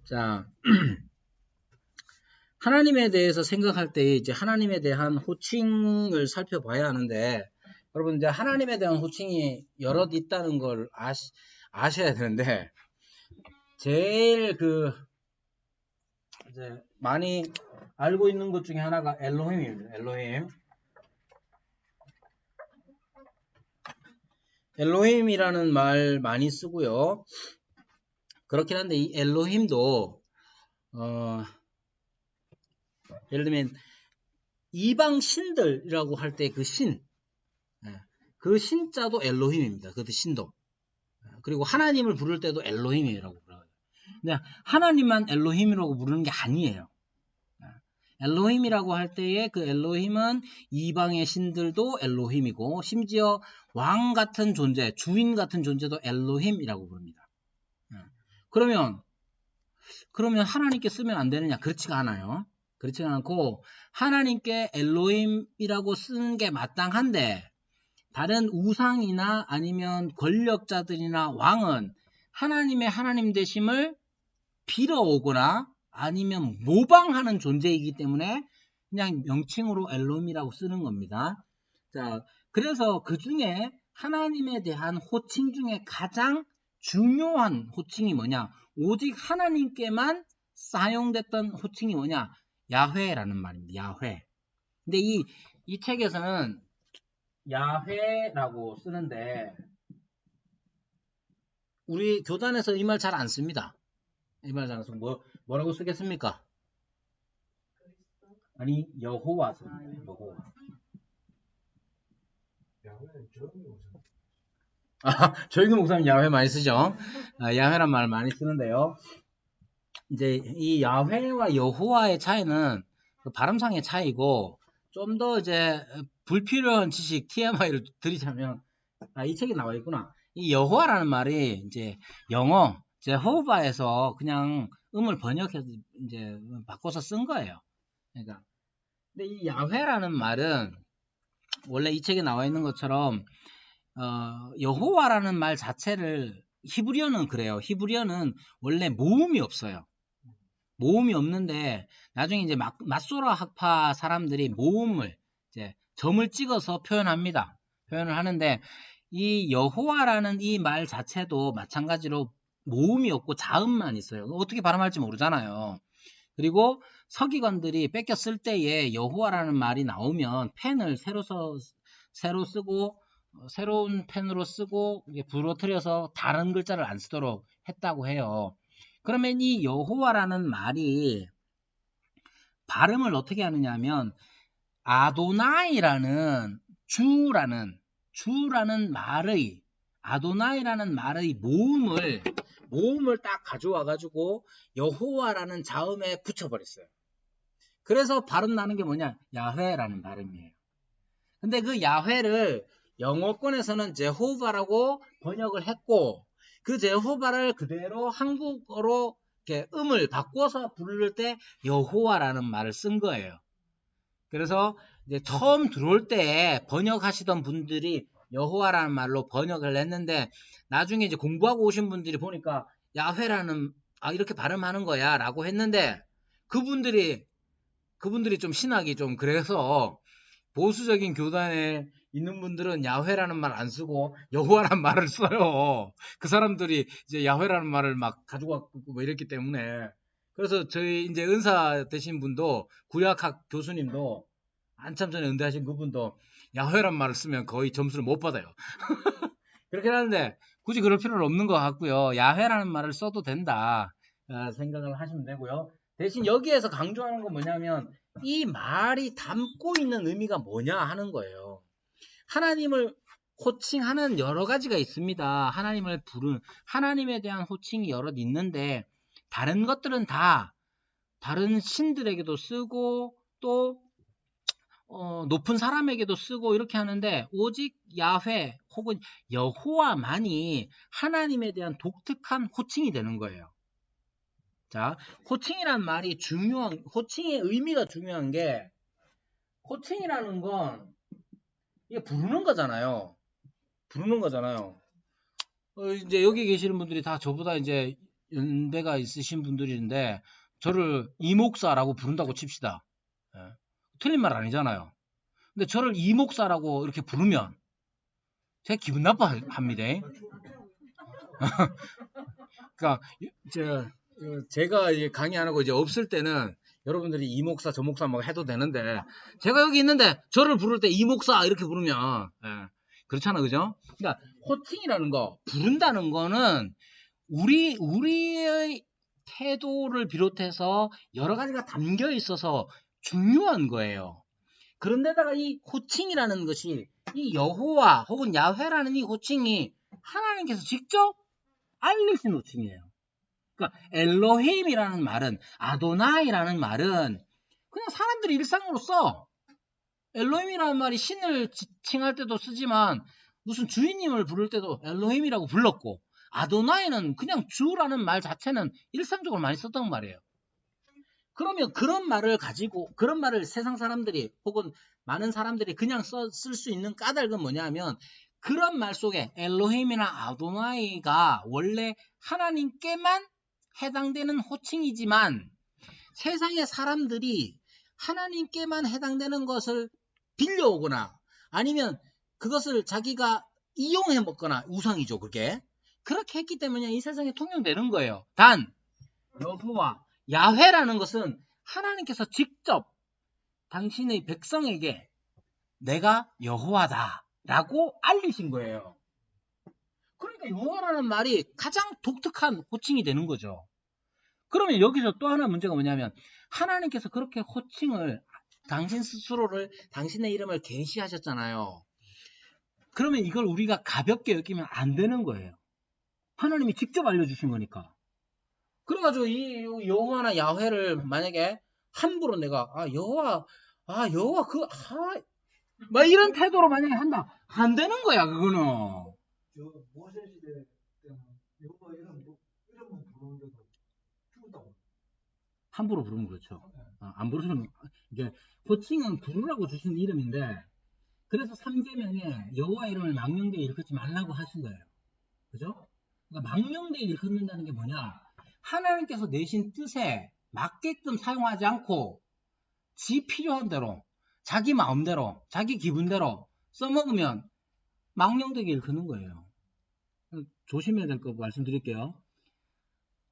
자, 하나님에 대해서 생각할 때 이제 하나님에 대한 호칭을 살펴봐야 하는데, 여러분 이제 하나님에 대한 호칭이 여럿 있다는 걸 아셔야 되는데, 제일 이제 많이 알고 있는 것 중에 하나가 엘로힘입니다. 엘로힘이라는 말 많이 쓰고요. 그렇긴 한데 이 엘로힘도 예를 들면 이방 신들이라고 할 때 그 신자도 엘로힘입니다. 그 신도. 그리고 하나님을 부를 때도 엘로힘이라고 불러요. 근데 하나님만 엘로힘이라고 부르는 게 아니에요. 엘로힘이라고 할 때에 그 엘로힘은 이방의 신들도 엘로힘이고 심지어 왕 같은 존재, 주인 같은 존재도 엘로힘이라고 부릅니다. 그러면 하나님께 쓰면 안 되느냐? 그렇지가 않아요. 그렇지가 않고 하나님께 엘로힘이라고 쓰는 게 마땅한데 다른 우상이나 아니면 권력자들이나 왕은 하나님의 하나님 되심을 빌어오거나 아니면 모방하는 존재이기 때문에 그냥 명칭으로 엘로힘이라고 쓰는 겁니다. 자, 그래서 그 중에 하나님에 대한 호칭 중에 가장 중요한 호칭이 뭐냐? 오직 하나님께만 사용됐던 호칭이 뭐냐? 야훼라는 말입니다. 야훼. 근데 이 책에서는 야훼라고 쓰는데 우리 교단에서 이 말 잘 안 씁니다. 이 말 잘 안 쓰고 뭐라고 쓰겠습니까? 아니 여호와 씁니다. 여호와. 조영규 목사님 야훼 많이 쓰죠. 야훼란 말 많이 쓰는데요. 이제 이 야훼와 여호와의 차이는 그 발음상의 차이고 좀 더 이제 불필요한 지식 TMI를 드리자면 이 책에 나와 있구나. 이 여호와라는 말이 이제 영어 제호바에서 그냥 음을 번역해서 이제 바꿔서 쓴 거예요. 그러니까 근데 이 야훼라는 말은 원래 이 책에 나와 있는 것처럼 여호와라는 말 자체를 히브리어는 그래요. 히브리어는 원래 모음이 없어요. 모음이 없는데 나중에 이제 마소라 학파 사람들이 모음을 이제 점을 찍어서 표현합니다. 표현을 하는데 이 여호와라는 이 말 자체도 마찬가지로 모음이 없고 자음만 있어요. 어떻게 발음할지 모르잖아요. 그리고 서기관들이 뺏겨 쓸 때에 여호와라는 말이 나오면 펜을 새로 쓰고 새로운 펜으로 쓰고 부러뜨려서 다른 글자를 안 쓰도록 했다고 해요. 그러면 이 여호와라는 말이 발음을 어떻게 하느냐 하면 아도나이라는 주라는 말의 아도나이라는 말의 모음을 딱 가져와 가지고 여호와라는 자음에 붙여버렸어요. 그래서 발음 나는 게 뭐냐? 야훼라는 발음이에요. 근데 그 야훼를 영어권에서는 제호바라고 번역을 했고 그 제호바를 그대로 한국어로 이렇게 음을 바꿔서 부를 때 여호와라는 말을 쓴 거예요. 그래서 이제 처음 들어올 때 번역하시던 분들이 여호와라는 말로 번역을 했는데 나중에 이제 공부하고 오신 분들이 보니까 야훼라는 이렇게 발음하는 거야 라고 했는데 그분들이 좀 신학이 좀 그래서 보수적인 교단에 있는 분들은 야훼라는 말 안 쓰고 여호와라는 말을 써요. 그 사람들이 이제 야훼라는 말을 막 가지고 왔고 뭐 이랬기 때문에 그래서 저희 이제 은사 되신 분도 구약학 교수님도 한참 전에 은퇴하신 그분도 야훼란 말을 쓰면 거의 점수를 못 받아요. 그렇게 하는데 굳이 그럴 필요는 없는 것 같고요. 야훼라는 말을 써도 된다 생각을 하시면 되고요. 대신 여기에서 강조하는 건 뭐냐면 이 말이 담고 있는 의미가 뭐냐 하는 거예요. 하나님을 호칭하는 여러 가지가 있습니다. 하나님을 부르는 하나님에 대한 호칭이 여럿 있는데 다른 것들은 다 다른 신들에게도 쓰고 또 높은 사람에게도 쓰고 이렇게 하는데 오직 야훼 혹은 여호와만이 하나님에 대한 독특한 호칭이 되는 거예요. 자, 호칭이란 말이 호칭의 의미가 중요한 게 호칭이라는 건 이게 부르는 거잖아요. 이제 여기 계시는 분들이 다 저보다 이제 연배가 있으신 분들인데 저를 이목사라고 부른다고 칩시다. 예. 틀린 말 아니잖아요. 근데 저를 이목사라고 이렇게 부르면 제가 기분 나빠합니다. 그러니까 제가 강의 안 하고 이제 없을 때는 여러분들이 이목사 저목사 막 해도 되는데 제가 여기 있는데 저를 부를 때 이목사 이렇게 부르면 그렇잖아, 그죠? 그러니까 호칭이라는 거 부른다는 거는 우리의 태도를 비롯해서 여러 가지가 담겨 있어서 중요한 거예요. 그런데다가 이 호칭이라는 것이 이 여호와 혹은 야훼라는 이 호칭이 하나님께서 직접 알리신 호칭이에요. 그러니까 엘로힘이라는 말은 아도나이라는 말은 그냥 사람들이 일상으로 써. 엘로힘이라는 말이 신을 칭할 때도 쓰지만 무슨 주인님을 부를 때도 엘로힘이라고 불렀고 아도나이는 그냥 주라는 말 자체는 일상적으로 많이 썼던 말이에요. 그러면 그런 말을 세상 사람들이 혹은 많은 사람들이 그냥 쓸 수 있는 까닭은 뭐냐면 그런 말 속에 엘로힘이나 아도나이가 원래 하나님께만 해당되는 호칭이지만 세상의 사람들이 하나님께만 해당되는 것을 빌려오거나 아니면 그것을 자기가 이용해 먹거나 우상이죠, 그게. 그렇게 했기 때문에 이 세상에 통용되는 거예요. 단 여호와 야훼라는 것은 하나님께서 직접 당신의 백성에게 내가 여호와다 라고 알리신 거예요. 그러니까 여호와라는 말이 가장 독특한 호칭이 되는 거죠. 그러면 여기서 또 하나 문제가 뭐냐면 하나님께서 그렇게 호칭을 당신 스스로를 당신의 이름을 계시하셨잖아요. 그러면 이걸 우리가 가볍게 여기면 안 되는 거예요. 하나님이 직접 알려주신 거니까. 그래가지고 이 여호와나 야훼를 만약에 함부로 내가 여호와 막 이런 태도로 만약에 한다 안 되는 거야 그거는. 저 모세 시대 때는 여호와 이름만 부르는데도 죽었다고. 함부로 부르면 그렇죠. 안 부르시면 이제 호칭은 부르라고 주신 이름인데 그래서 3계명에 여호와 이름을 망령되이 일컫지 말라고 하신 거예요. 그죠? 그러니까 망령되이 일컫는다는 게 뭐냐? 하나님께서 내신 뜻에 맞게끔 사용하지 않고 지 필요한 대로 자기 마음대로 자기 기분대로 써먹으면 망령되게 일컫는 거예요. 조심해야 될 거 말씀드릴게요.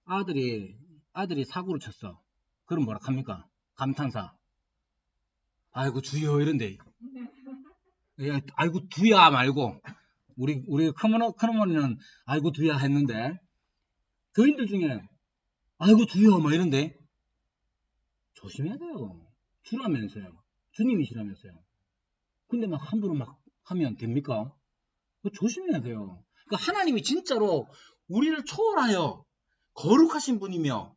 아들이 사고를 쳤어. 그럼 뭐라 합니까? 감탄사. 아이고 주여 이런데. 야, 아이고 두야 말고 우리 큰어머니는 아이고 두야 했는데 교인들 중에 아이고 두야 뭐 이런데 조심해야 돼요. 주라면서요. 주님이시라면서요. 근데 막 함부로 막 하면 됩니까? 조심해야 돼요. 그러니까 하나님이 진짜로 우리를 초월하여 거룩하신 분이며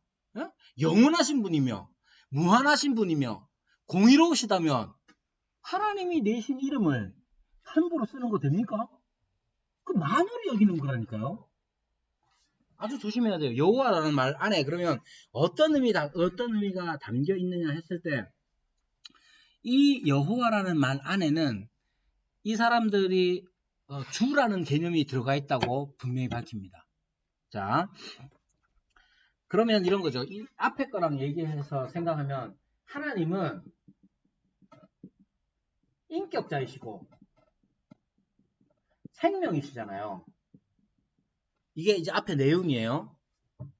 영원하신 분이며 무한하신 분이며 공의로우시다면 하나님이 내신 이름을 함부로 쓰는 거 됩니까? 그 만월이 여기는 거라니까요. 아주 조심해야 돼요. 여호와라는 말 안에 그러면 어떤 의미가 담겨 있느냐 했을 때 이 여호와라는 말 안에는 이 사람들이 주라는 개념이 들어가 있다고 분명히 밝힙니다. 자, 그러면 이런 거죠. 이 앞에 거랑 얘기해서 생각하면 하나님은 인격자이시고 생명이시잖아요. 이게 이제 앞에 내용이에요.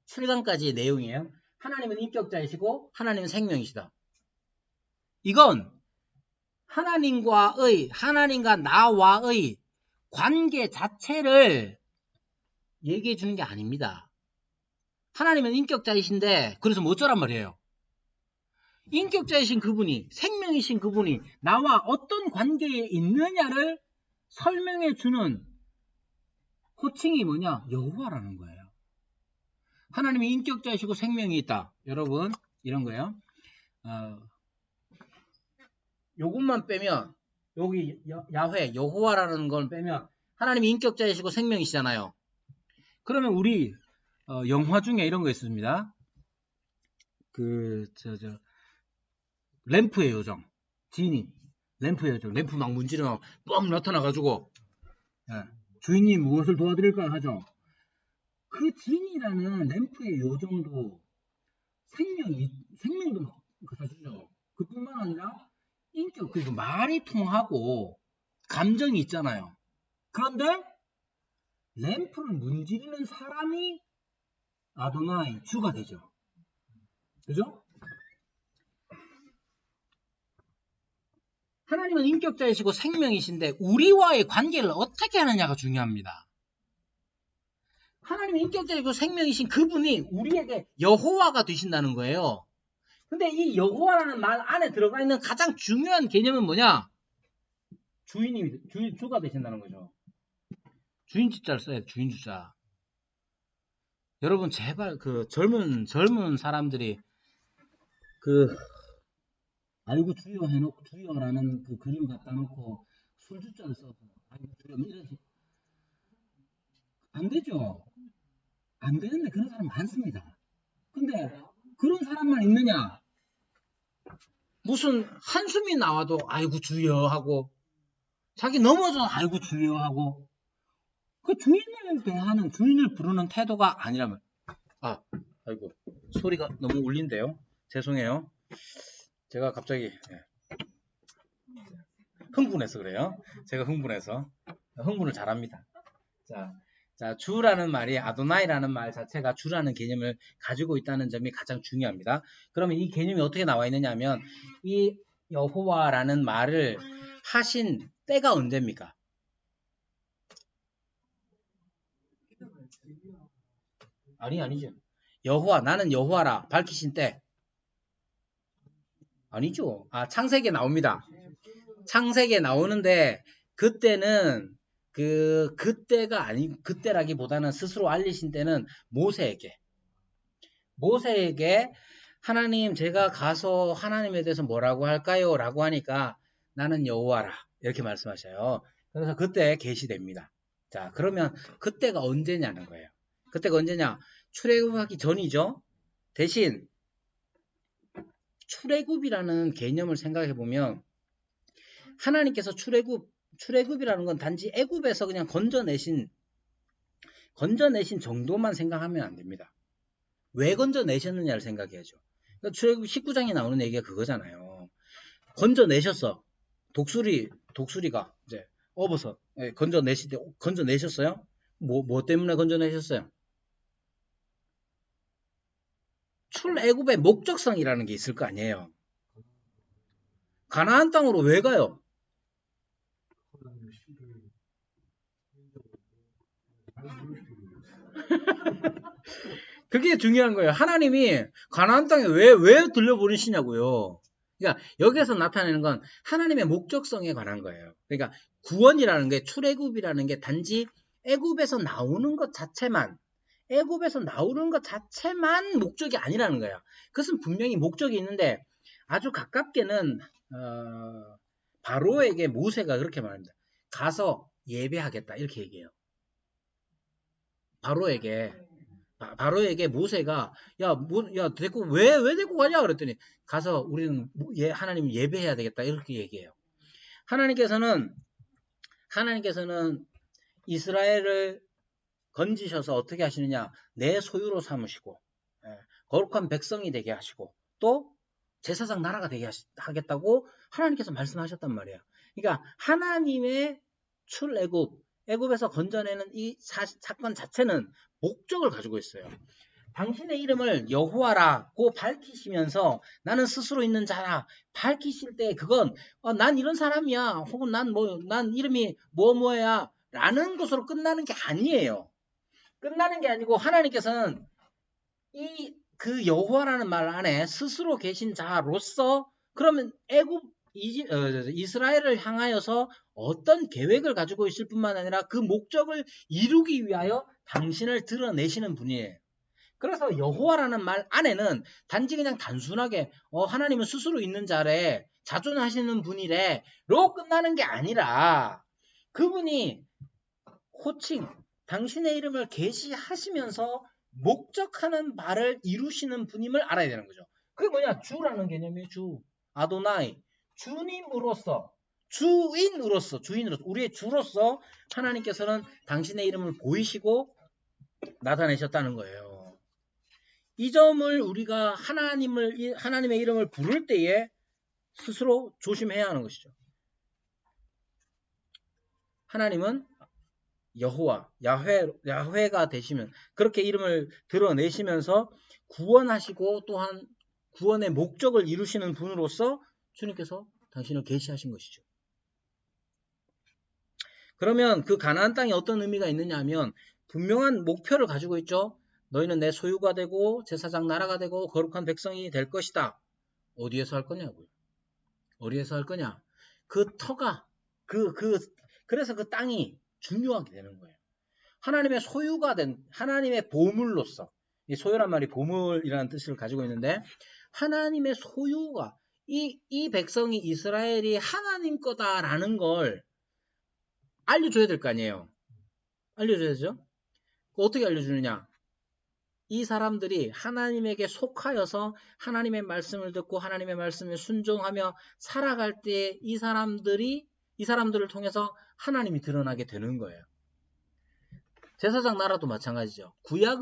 7강까지의 내용이에요. 하나님은 인격자이시고 하나님은 생명이시다. 이건 하나님과 나와의 관계 자체를 얘기해 주는 게 아닙니다. 하나님은 인격자이신데 그래서 뭐 어쩌란 말이에요. 인격자이신 그분이 생명이신 그분이 나와 어떤 관계에 있느냐를 설명해 주는 호칭이 뭐냐? 여호와라는 거예요. 하나님이 인격자이시고 생명이 있다. 여러분 이런 거예요. 요것만 빼면 여기 야훼 여호와라는 걸 빼면 하나님이 인격자이시고 생명이시잖아요. 그러면 우리 영화 중에 이런 거 있습니다. 램프의 요정 지니 램프의 요정 램프 막 문지르면 뻥 나타나가지고 주인님 무엇을 도와드릴까 하죠. 그 지니라는 램프의 요정도 생명도 막 가주죠. 그뿐만 아니라 인격 그리고 말이 통하고 감정이 있잖아요. 그런데 램프를 문지르는 사람이 아도나이 주가 되죠. 그죠? 하나님은 인격자이시고 생명이신데 우리와의 관계를 어떻게 하느냐가 중요합니다. 하나님은 인격자이고 생명이신 그분이 우리에게 여호와가 되신다는 거예요. 근데 이 여호와라는 말 안에 들어가 있는 가장 중요한 개념은 뭐냐? 주가 되신다는 거죠. 주인 주자를 써야 주인 주자. 여러분 제발 그 젊은 사람들이 아이고 주여 해놓고 주여라는 그 그림 갖다 놓고 술 주자를 써서 아이고 주여 이러지 안 되죠. 안 되는데 그런 사람 많습니다. 근데 그런 사람만 있느냐? 무슨 한숨이 나와도 아이고 주여 하고 자기 넘어져서 아이고 주여 하고 그 주인을 대하는 주인을 부르는 태도가 아니라면 아이고 소리가 너무 울린데요. 죄송해요. 제가 갑자기 흥분해서 그래요. 제가 흥분을 잘합니다. 자, 주라는 말이 아도나이라는 말 자체가 주라는 개념을 가지고 있다는 점이 가장 중요합니다. 그러면 이 개념이 어떻게 나와 있느냐 하면 이 여호와라는 말을 하신 때가 언제입니까? 아니죠. 나는 여호와라 밝히신 때 아니죠. 창세기에 나옵니다. 창세기에 나오는데 그때는 그때가 그때라기보다는 스스로 알리신 때는 모세에게 하나님 제가 가서 하나님에 대해서 뭐라고 할까요? 라고 하니까 나는 여호와라 이렇게 말씀하셔요. 그래서 그때 계시됩니다. 자, 그러면 그때가 언제냐는 거예요. 그때가 언제냐? 출애굽하기 전이죠. 대신 출애굽이라는 개념을 생각해 보면 하나님께서 출애굽이라는 건 단지 애굽에서 그냥 건져내신 정도만 생각하면 안 됩니다. 왜 건져내셨느냐를 생각해야죠. 그러니까 출애굽 19장에 나오는 얘기가 그거잖아요. 건져내셨어. 독수리가 이제 업어서 건져내셨어요? 뭐 때문에 건져내셨어요? 출애굽의 목적성이라는 게 있을 거 아니에요. 가나안 땅으로 왜 가요? 그게 중요한 거예요. 하나님이 가나안 땅에 왜 들려보내시냐고요. 그러니까 여기에서 나타내는 건 하나님의 목적성에 관한 거예요. 그러니까 구원이라는 게 출애굽이라는 게 단지 애굽에서 나오는 것 자체만 목적이 아니라는 거예요. 그것은 분명히 목적이 있는데 아주 가깝게는 바로에게 모세가 그렇게 말합니다. 가서 예배하겠다 이렇게 얘기해요. 바로에게 모세가 야 데리고 왜 데리고 가냐 그랬더니 가서 우리는 하나님 예배해야 되겠다 이렇게 얘기해요. 하나님께서는 이스라엘을 건지셔서 어떻게 하시느냐? 내 소유로 삼으시고 거룩한 백성이 되게 하시고 또 제사장 나라가 되게 하겠다고 하나님께서 말씀하셨단 말이에요. 그러니까 하나님의 애굽에서 건져내는 이 사건 자체는 목적을 가지고 있어요. 당신의 이름을 여호와라고 밝히시면서 나는 스스로 있는 자라 밝히실 때 그건 난 이런 사람이야 혹은 난 이름이 뭐뭐야 라는 것으로 끝나는 게 아니에요. 끝나는 게 아니고 하나님께서는 그 여호와라는 말 안에 스스로 계신 자로서 그러면 이스라엘을 향하여서 어떤 계획을 가지고 있을 뿐만 아니라 그 목적을 이루기 위하여 당신을 드러내시는 분이에요. 그래서 여호와라는 말 안에는 단지 그냥 단순하게 하나님은 스스로 있는 자래 자존하시는 분이래로 끝나는 게 아니라 그분이 호칭 당신의 이름을 계시하시면서 목적하는 바를 이루시는 분임을 알아야 되는 거죠. 그게 뭐냐? 주라는 개념이에요. 주. 아도나이. 주님으로서 주인으로서 우리의 주로서 하나님께서는 당신의 이름을 보이시고 나타내셨다는 거예요. 이 점을 우리가 하나님의 이름을 부를 때에 스스로 조심해야 하는 것이죠. 하나님은 여호와, 야훼가 되시면 그렇게 이름을 드러내시면서 구원하시고 또한 구원의 목적을 이루시는 분으로서 주님께서 당신을 계시하신 것이죠. 그러면 그 가나안 땅에 어떤 의미가 있느냐 하면 분명한 목표를 가지고 있죠. 너희는 내 소유가 되고 제사장 나라가 되고 거룩한 백성이 될 것이다. 어디에서 할 거냐고요. 어디에서 할 거냐. 그 터가 그래서 그 땅이 중요하게 되는 거예요. 하나님의 소유가 된 하나님의 보물로서 이 소유란 말이 보물이라는 뜻을 가지고 있는데 하나님의 소유가 이 백성이 이스라엘이 하나님 거다라는 걸 알려줘야 될 거 아니에요. 알려줘야죠. 어떻게 알려주느냐. 이 사람들이 하나님에게 속하여서 하나님의 말씀을 듣고 하나님의 말씀에 순종하며 살아갈 때 이 사람들을 통해서 하나님이 드러나게 되는 거예요. 제사장 나라도 마찬가지죠. 구약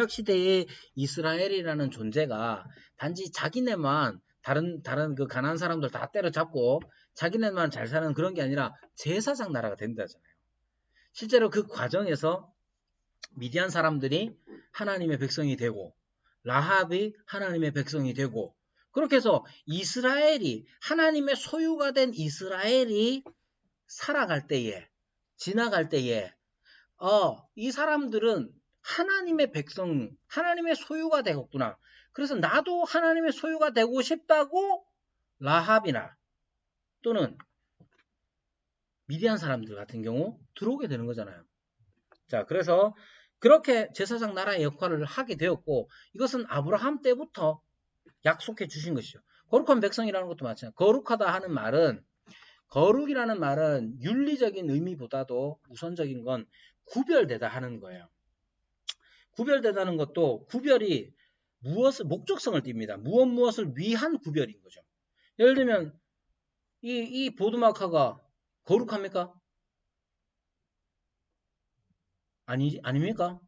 시대의 이스라엘이라는 존재가 단지 자기네만 다른 그 가난한 사람들 다 때려잡고 자기네만 잘 사는 그런 게 아니라 제사장 나라가 된다잖아요. 실제로 그 과정에서 미디안 사람들이 하나님의 백성이 되고 라합이 하나님의 백성이 되고 그렇게 해서 이스라엘이 하나님의 소유가 된 이스라엘이 살아갈 때에 지나갈 때에 이 사람들은 하나님의 백성, 하나님의 소유가 되었구나. 그래서 나도 하나님의 소유가 되고 싶다고 라합이나 또는 미디안 사람들 같은 경우 들어오게 되는 거잖아요. 자, 그래서 그렇게 제사장 나라의 역할을 하게 되었고 이것은 아브라함 때부터 약속해 주신 것이죠. 거룩한 백성이라는 것도 마찬가지예요. 거룩하다 하는 말은 거룩이라는 말은 윤리적인 의미보다도 우선적인 건 구별되다 하는 거예요. 구별되다는 것도 구별이 목적성을 띱니다. 무엇을 위한 구별인 거죠. 예를 들면 이 보드마카가 거룩합니까? 아닙니까?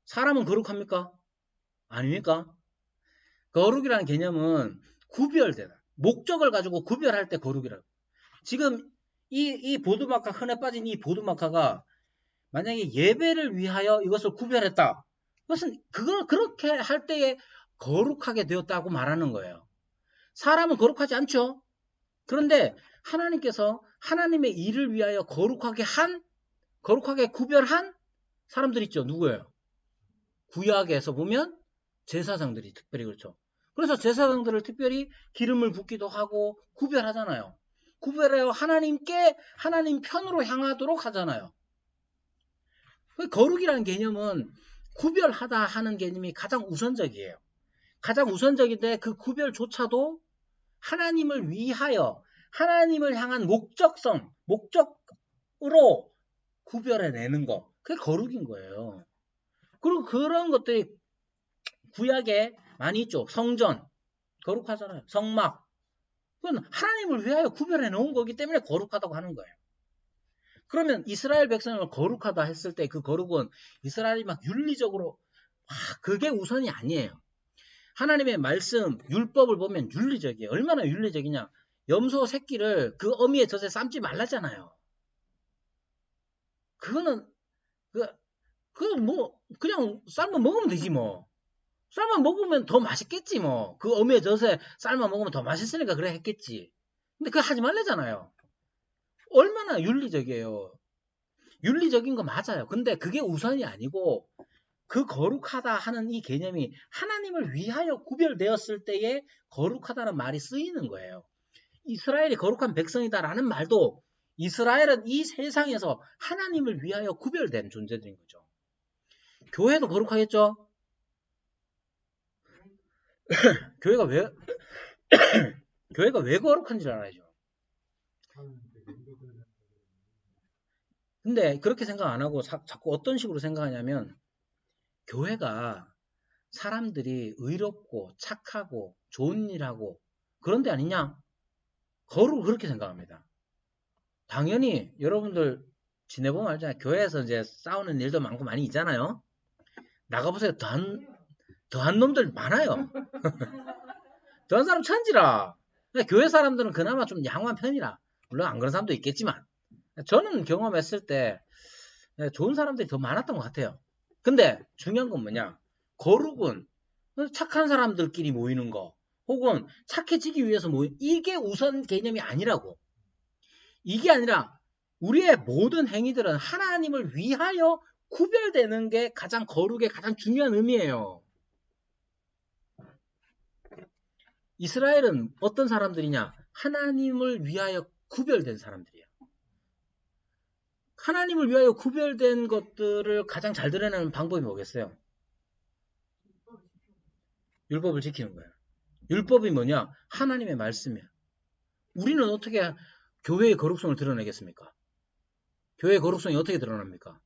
사람은 거룩합니까? 아닙니까? 거룩이라는 개념은 구별되다. 목적을 가지고 구별할 때 거룩이라고. 지금 이 보드마카, 흔해 빠진 이 보드마카가 만약에 예배를 위하여 이것을 구별했다. 그것은 그걸 그렇게 할 때에 거룩하게 되었다고 말하는 거예요. 사람은 거룩하지 않죠? 그런데 하나님께서 하나님의 일을 위하여 거룩하게 구별한 사람들 있죠. 누구예요? 구약에서 보면 제사장들이 특별히 그렇죠. 그래서 제사장들을 특별히 기름을 붓기도 하고 구별하잖아요. 구별해요. 하나님 편으로 향하도록 하잖아요. 거룩이라는 개념은 구별하다 하는 개념이 가장 우선적이에요. 가장 우선적인데 그 구별조차도 하나님을 위하여 하나님을 향한 목적으로 구별해내는 거. 그게 거룩인 거예요. 그리고 그런 것들이 구약에 많이 있죠. 성전 거룩하잖아요. 성막 그건 하나님을 위하여 구별해 놓은 거기 때문에 거룩하다고 하는 거예요. 그러면 이스라엘 백성을 거룩하다 했을 때 그 거룩은 이스라엘이 막 윤리적으로 그게 우선이 아니에요. 하나님의 말씀 율법을 보면 윤리적이에요. 얼마나 윤리적이냐. 염소 새끼를 그 어미의 젖에 삶지 말라잖아요. 그거는 뭐 그냥 삶아 먹으면 되지 뭐. 삶아 먹으면 더 맛있겠지 뭐. 그 어미의 젖에 삶아 먹으면 더 맛있으니까 그래 했겠지. 근데 그거 하지 말래잖아요. 얼마나 윤리적이에요. 윤리적인 거 맞아요. 근데 그게 우선이 아니고 그 거룩하다 하는 이 개념이 하나님을 위하여 구별되었을 때에 거룩하다는 말이 쓰이는 거예요. 이스라엘이 거룩한 백성이다라는 말도 이스라엘은 이 세상에서 하나님을 위하여 구별된 존재들인 거죠. 교회도 거룩하겠죠? 교회가 왜 거룩한지 알아야죠. 근데 그렇게 생각 안 하고 자꾸 어떤 식으로 생각하냐면 교회가 사람들이 의롭고 착하고 좋은 일하고 그런 데 아니냐? 거룩을 그렇게 생각합니다. 당연히 여러분들 지내보면 알잖아요. 교회에서 이제 싸우는 일도 많고 많이 있잖아요. 나가보세요. 더한 놈들 많아요. 더한 사람 천지라. 교회 사람들은 그나마 좀 양호한 편이라. 물론 안 그런 사람도 있겠지만 저는 경험했을 때 좋은 사람들이 더 많았던 것 같아요. 근데 중요한 건 뭐냐? 거룩은 착한 사람들끼리 모이는 거 혹은 착해지기 위해서 이게 우선 개념이 아니라고. 이게 아니라 우리의 모든 행위들은 하나님을 위하여 구별되는 게 가장 거룩의 가장 중요한 의미예요. 이스라엘은 어떤 사람들이냐? 하나님을 위하여 구별된 사람들이에요. 하나님을 위하여 구별된 것들을 가장 잘 드러내는 방법이 뭐겠어요? 율법을 지키는 거예요. 율법이 뭐냐? 하나님의 말씀이야. 우리는 어떻게 교회의 거룩성을 드러내겠습니까? 교회의 거룩성이 어떻게 드러납니까?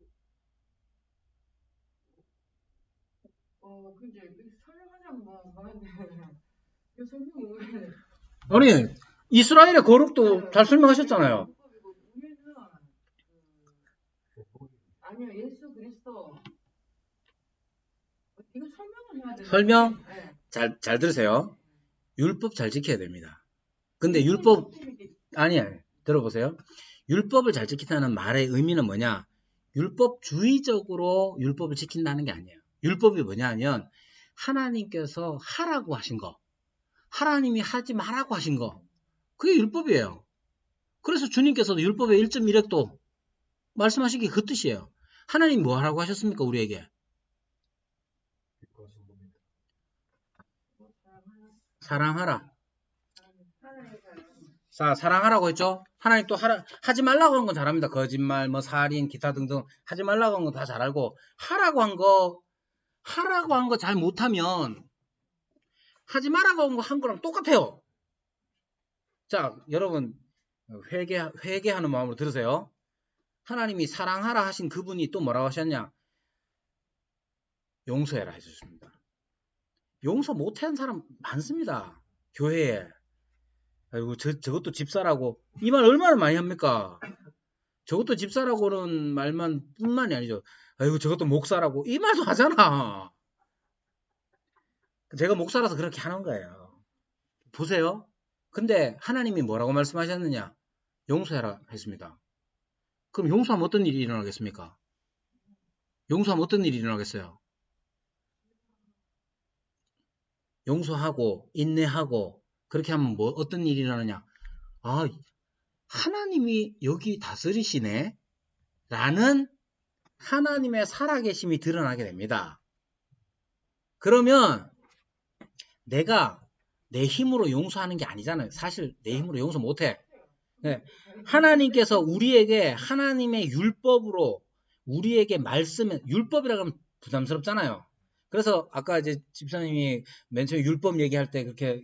그게 설명하자면 뭐 하는데 그 설명을 왜? 아니 이스라엘의 거룩도 잘 설명하셨잖아요. 아니요, 예수 그리스도 이거 설명을 해야 돼요. 설명? 네. 잘 들으세요. 율법 잘 지켜야 됩니다. 근데 율법 아니 들어보세요. 율법을 잘 지킨다는 말의 의미는 뭐냐? 율법주의적으로 율법을 지킨다는 게 아니에요. 율법이 뭐냐 하면 하나님께서 하라고 하신 거, 하나님이 하지 말라고 하신 거, 그게 율법이에요. 그래서 주님께서도 율법의 1.1핵도 말씀하신 게 그 뜻이에요. 하나님 뭐 하라고 하셨습니까? 우리에게 사랑하라. 사랑하라고 했죠. 하나님 또 하지 말라고 한 건 잘합니다. 거짓말, 뭐 살인, 기타 등등 하지 말라고 한 건 다 잘 알고 하라고 한 거 잘 못하면 하지 말라고 한 거랑 똑같아요. 자, 여러분 회개하는 마음으로 들으세요. 하나님이 사랑하라 하신 그분이 또 뭐라고 하셨냐? 용서해라 해주십니다. 용서 못하는 사람 많습니다. 교회에. 아이고 저것도 집사라고. 이 말 얼마나 많이 합니까? 저것도 집사라고는 말만 뿐만이 아니죠. 아이고 저것도 목사라고. 이 말도 하잖아. 제가 목사라서 그렇게 하는 거예요. 보세요. 근데 하나님이 뭐라고 말씀하셨느냐? 용서해라 했습니다. 그럼 용서하면 어떤 일이 일어나겠습니까? 용서하면 어떤 일이 일어나겠어요? 용서하고 인내하고 그렇게 하면 뭐 어떤 일이 일어나냐? 아, 하나님이 여기 다스리시네? 라는 하나님의 살아계심이 드러나게 됩니다. 그러면 내가 내 힘으로 용서하는 게 아니잖아요. 사실 내 힘으로 용서 못해. 네. 하나님께서 우리에게 하나님의 율법으로 우리에게 말씀을, 율법이라고 하면 부담스럽잖아요. 그래서 아까 이제 집사님이 맨 처음에 율법 얘기할 때 이렇게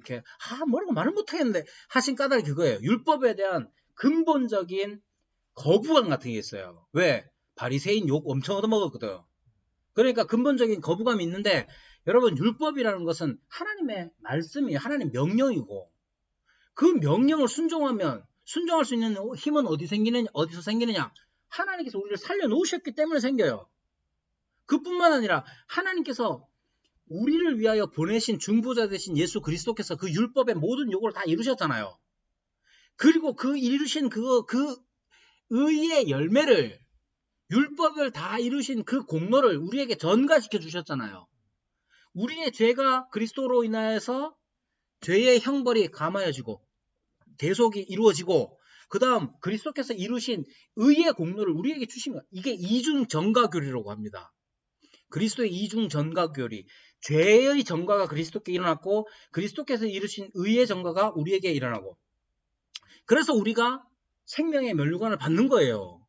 뭐라고 말을 못하겠는데 하신 까닭이 그거예요. 율법에 대한 근본적인 거부감 같은 게 있어요. 왜? 바리새인 욕 엄청 얻어먹었거든. 그러니까 근본적인 거부감이 있는데 여러분 율법이라는 것은 하나님의 말씀이에요. 하나님 명령이고 그 명령을 순종할 수 있는 힘은 어디서 생기느냐? 하나님께서 우리를 살려놓으셨기 때문에 생겨요. 그뿐만 아니라 하나님께서 우리를 위하여 보내신 중보자 되신 예수 그리스도께서 그 율법의 모든 요구를 다 이루셨잖아요. 그리고 그 이루신 그 의의 열매를 율법을 다 이루신 그 공로를 우리에게 전가시켜 주셨잖아요. 우리의 죄가 그리스도로 인하여서 죄의 형벌이 감하여지고 대속이 이루어지고 그 다음 그리스도께서 이루신 의의 공로를 우리에게 주신 것. 이게 이중 전가교리라고 합니다. 그리스도의 이중 전가교리. 죄의 전가가 그리스도께 일어났고 그리스도께서 이루신 의의 전가가 우리에게 일어나고 그래서 우리가 생명의 면류관을 받는 거예요.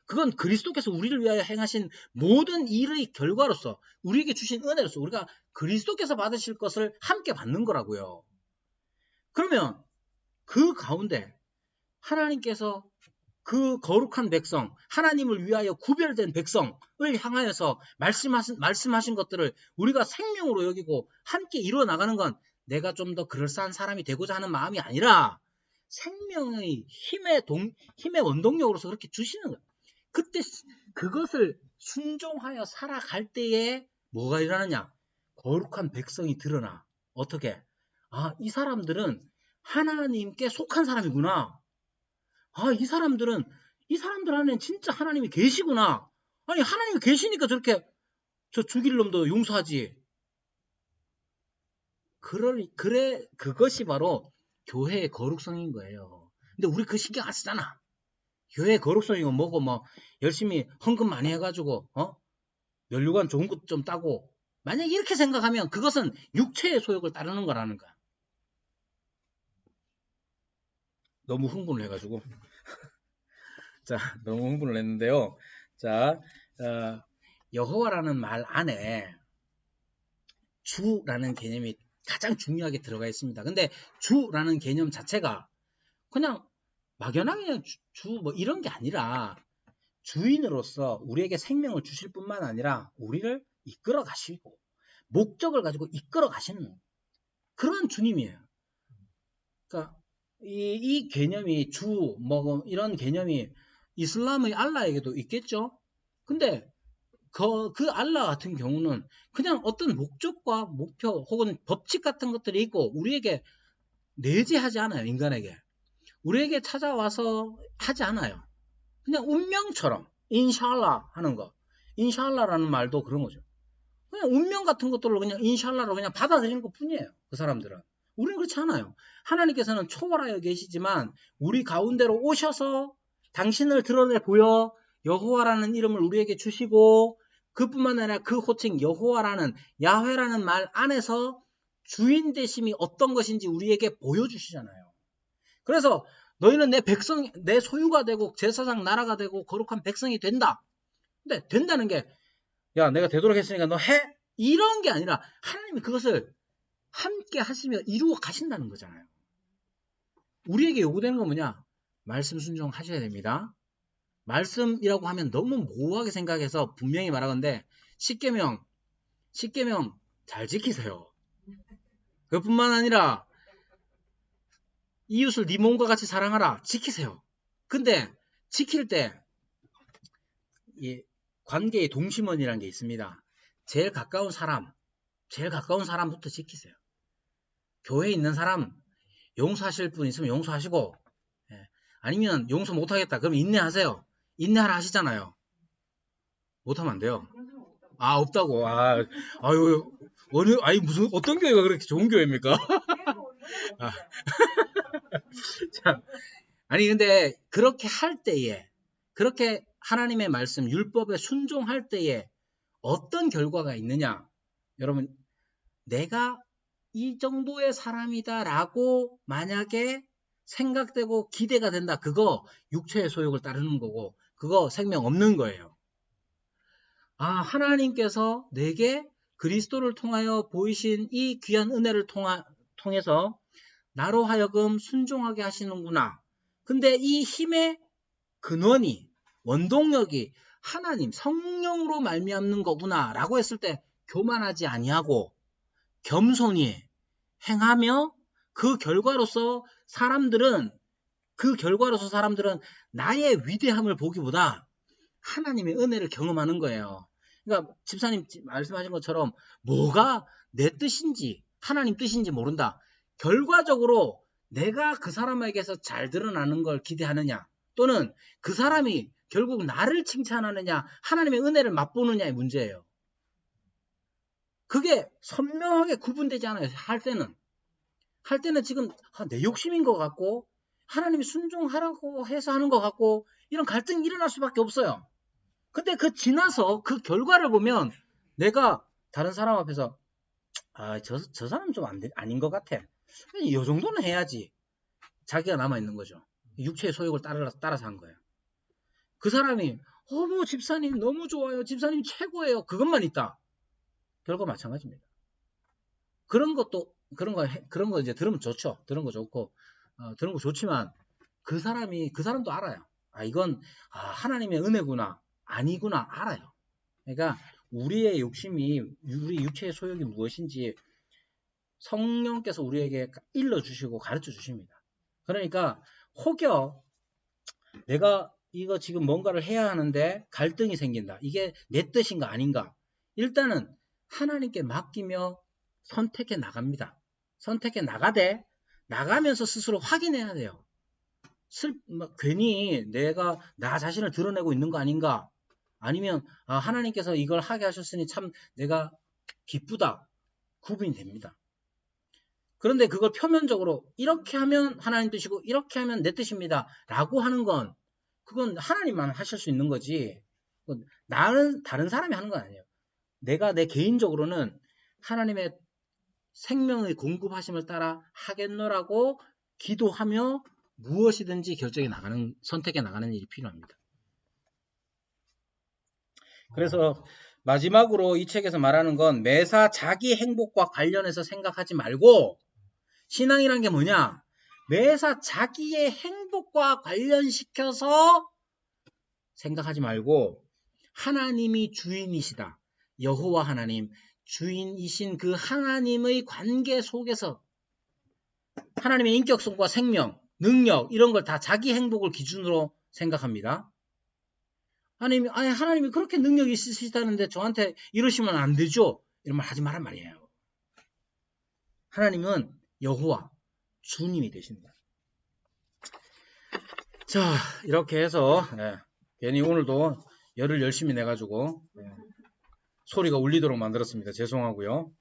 그건 그리스도께서 우리를 위하여 행하신 모든 일의 결과로서 우리에게 주신 은혜로서 우리가 그리스도께서 받으실 것을 함께 받는 거라고요. 그러면 그 가운데 하나님께서 그 거룩한 백성, 하나님을 위하여 구별된 백성을 향하여서 말씀하신 것들을 우리가 생명으로 여기고 함께 이루어 나가는 건 내가 좀 더 그럴싸한 사람이 되고자 하는 마음이 아니라 생명의 힘의 원동력으로서 그렇게 주시는 거예요. 그때 그것을 순종하여 살아갈 때에 뭐가 일어나냐? 거룩한 백성이 드러나. 어떻게? 아, 이 사람들은 하나님께 속한 사람이구나. 아, 이 사람들 안에는 진짜 하나님이 계시구나. 아니, 하나님이 계시니까 저렇게 저 죽일 놈도 용서하지. 그래, 그것이 바로 교회의 거룩성인 거예요. 근데 우리 그 신경 안 쓰잖아. 교회의 거룩성이 뭐고 뭐 열심히 헌금 많이 해가지고 면류관 좋은 것 좀 따고 만약에 이렇게 생각하면 그것은 육체의 소욕을 따르는 거라는 거야. 너무 흥분을 해가지고 자 너무 흥분을 했는데요. 자 여호와라는 말 안에 주라는 개념이 가장 중요하게 들어가 있습니다. 근데 주라는 개념 자체가 그냥 막연하게 주 뭐 이런 게 아니라 주인으로서 우리에게 생명을 주실 뿐만 아니라 우리를 이끌어 가시고 목적을 가지고 이끌어 가시는 그런 주님이에요. 그러니까 이 개념이 주 뭐 이런 개념이 이슬람의 알라에게도 있겠죠. 근데 그 알라 같은 경우는 그냥 어떤 목적과 목표 혹은 법칙 같은 것들이 있고 우리에게 내재하지 않아요. 인간에게. 우리에게 찾아와서 하지 않아요. 그냥 운명처럼 인샬라 하는 거. 인샬라라는 말도 그런 거죠. 그냥 운명 같은 것들로 그냥 인샬라로 그냥 받아들이는 것 뿐이에요. 그 사람들은. 우리는 그렇지 않아요. 하나님께서는 초월하여 계시지만 우리 가운데로 오셔서 당신을 드러내 보여 여호와라는 이름을 우리에게 주시고 그뿐만 아니라 그 호칭 여호와라는 야훼라는 말 안에서 주인 되심이 어떤 것인지 우리에게 보여주시잖아요. 그래서 너희는 내 백성, 내 소유가 되고 제사장 나라가 되고 거룩한 백성이 된다. 근데 된다는 게 야 내가 되도록 했으니까 너 해? 이런 게 아니라 하나님이 그것을 함께 하시며 이루어 가신다는 거잖아요. 우리에게 요구되는 건 뭐냐? 말씀 순종하셔야 됩니다. 말씀이라고 하면 너무 모호하게 생각해서 분명히 말하건대 십계명 잘 지키세요. 그뿐만 아니라 이웃을 네 몸과 같이 사랑하라. 지키세요. 근데 지킬 때 이 관계의 동심원이라는 게 있습니다. 제일 가까운 사람부터 지키세요. 교회에 있는 사람 용서하실 분 있으면 용서하시고, 예. 아니면 용서 못하겠다. 그럼 인내하세요. 인내하라 하시잖아요. 못하면 안 돼요. 아, 없다고. 아유, 아니, 무슨, 어떤 교회가 그렇게 좋은 교회입니까? 아, 자, 아니, 근데, 그렇게 할 때에, 그렇게 하나님의 말씀, 율법에 순종할 때에 어떤 결과가 있느냐? 여러분, 내가 이 정도의 사람이다라고 만약에 생각되고 기대가 된다. 그거 육체의 소욕을 따르는 거고, 그거 생명 없는 거예요. 아, 하나님께서 내게 그리스도를 통하여 보이신 이 귀한 은혜를 통해서 나로 하여금 순종하게 하시는구나. 근데 이 힘의 근원이, 원동력이 하나님, 성령으로 말미암는 거구나 라고 했을 때 교만하지 아니하고 겸손히 행하며 그 결과로서 사람들은 나의 위대함을 보기보다 하나님의 은혜를 경험하는 거예요. 그러니까 집사님 말씀하신 것처럼 뭐가 내 뜻인지 하나님 뜻인지 모른다. 결과적으로 내가 그 사람에게서 잘 드러나는 걸 기대하느냐, 또는 그 사람이 결국 나를 칭찬하느냐, 하나님의 은혜를 맛보느냐의 문제예요. 그게 선명하게 구분되지 않아요. 할 때는 지금 내 욕심인 것 같고 하나님이 순종하라고 해서 하는 것 같고 이런 갈등이 일어날 수밖에 없어요. 근데 그 지나서 그 결과를 보면 내가 다른 사람 앞에서 저 사람 좀 아닌 것 같아. 이 정도는 해야지. 자기가 남아있는 거죠. 육체의 소욕을 따라서 한 거예요. 그 사람이 어머 집사님 너무 좋아요. 집사님 최고예요. 그것만 있다. 결과 마찬가지입니다. 그런 거 이제 들으면 좋죠. 들은 거 좋고, 들은 거 좋지만 그 사람도 알아요. 이건 하나님의 은혜구나. 아니구나. 알아요. 그러니까 우리의 욕심이, 우리 육체의 소욕이 무엇인지 성령께서 우리에게 일러주시고 가르쳐 주십니다. 그러니까 혹여 내가 이거 지금 뭔가를 해야 하는데 갈등이 생긴다. 이게 내 뜻인가 아닌가. 일단은 하나님께 맡기며 선택해 나갑니다. 선택해 나가면서 스스로 확인해야 돼요. 괜히 내가 나 자신을 드러내고 있는 거 아닌가. 아니면 하나님께서 이걸 하게 하셨으니 참 내가 기쁘다. 구분이 됩니다. 그런데 그걸 표면적으로 이렇게 하면 하나님 뜻이고 이렇게 하면 내 뜻입니다. 라고 하는 건 그건 하나님만 하실 수 있는 거지. 나는 다른 사람이 하는 건 아니에요. 내가 내 개인적으로는 하나님의 생명의 공급하심을 따라 하겠노라고 기도하며 무엇이든지 선택해 나가는 일이 필요합니다. 그래서 마지막으로 이 책에서 말하는 건 매사 자기 행복과 관련해서 생각하지 말고, 신앙이란 게 뭐냐? 매사 자기의 행복과 관련시켜서 생각하지 말고 하나님이 주인이시다. 여호와 하나님, 주인이신 그 하나님의 관계 속에서 하나님의 인격성과 생명, 능력 이런 걸 다 자기 행복을 기준으로 생각합니다. 하나님이 그렇게 능력이 있으시다는데 저한테 이러시면 안 되죠? 이런 말 하지 말란 말이에요. 하나님은 여호와, 주님이 되신다. 자, 이렇게 해서 괜히 오늘도 열을 열심히 내가지고 소리가 울리도록 만들었습니다. 죄송하고요.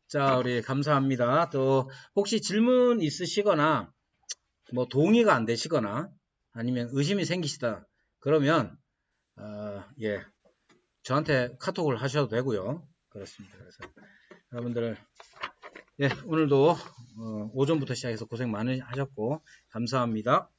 자, 우리 감사합니다. 또 혹시 질문 있으시거나 뭐 동의가 안 되시거나 아니면 의심이 생기시다 그러면 저한테 카톡을 하셔도 되고요. 그렇습니다. 그래서 여러분들 오늘도 오전부터 시작해서 고생 많이 하셨고 감사합니다.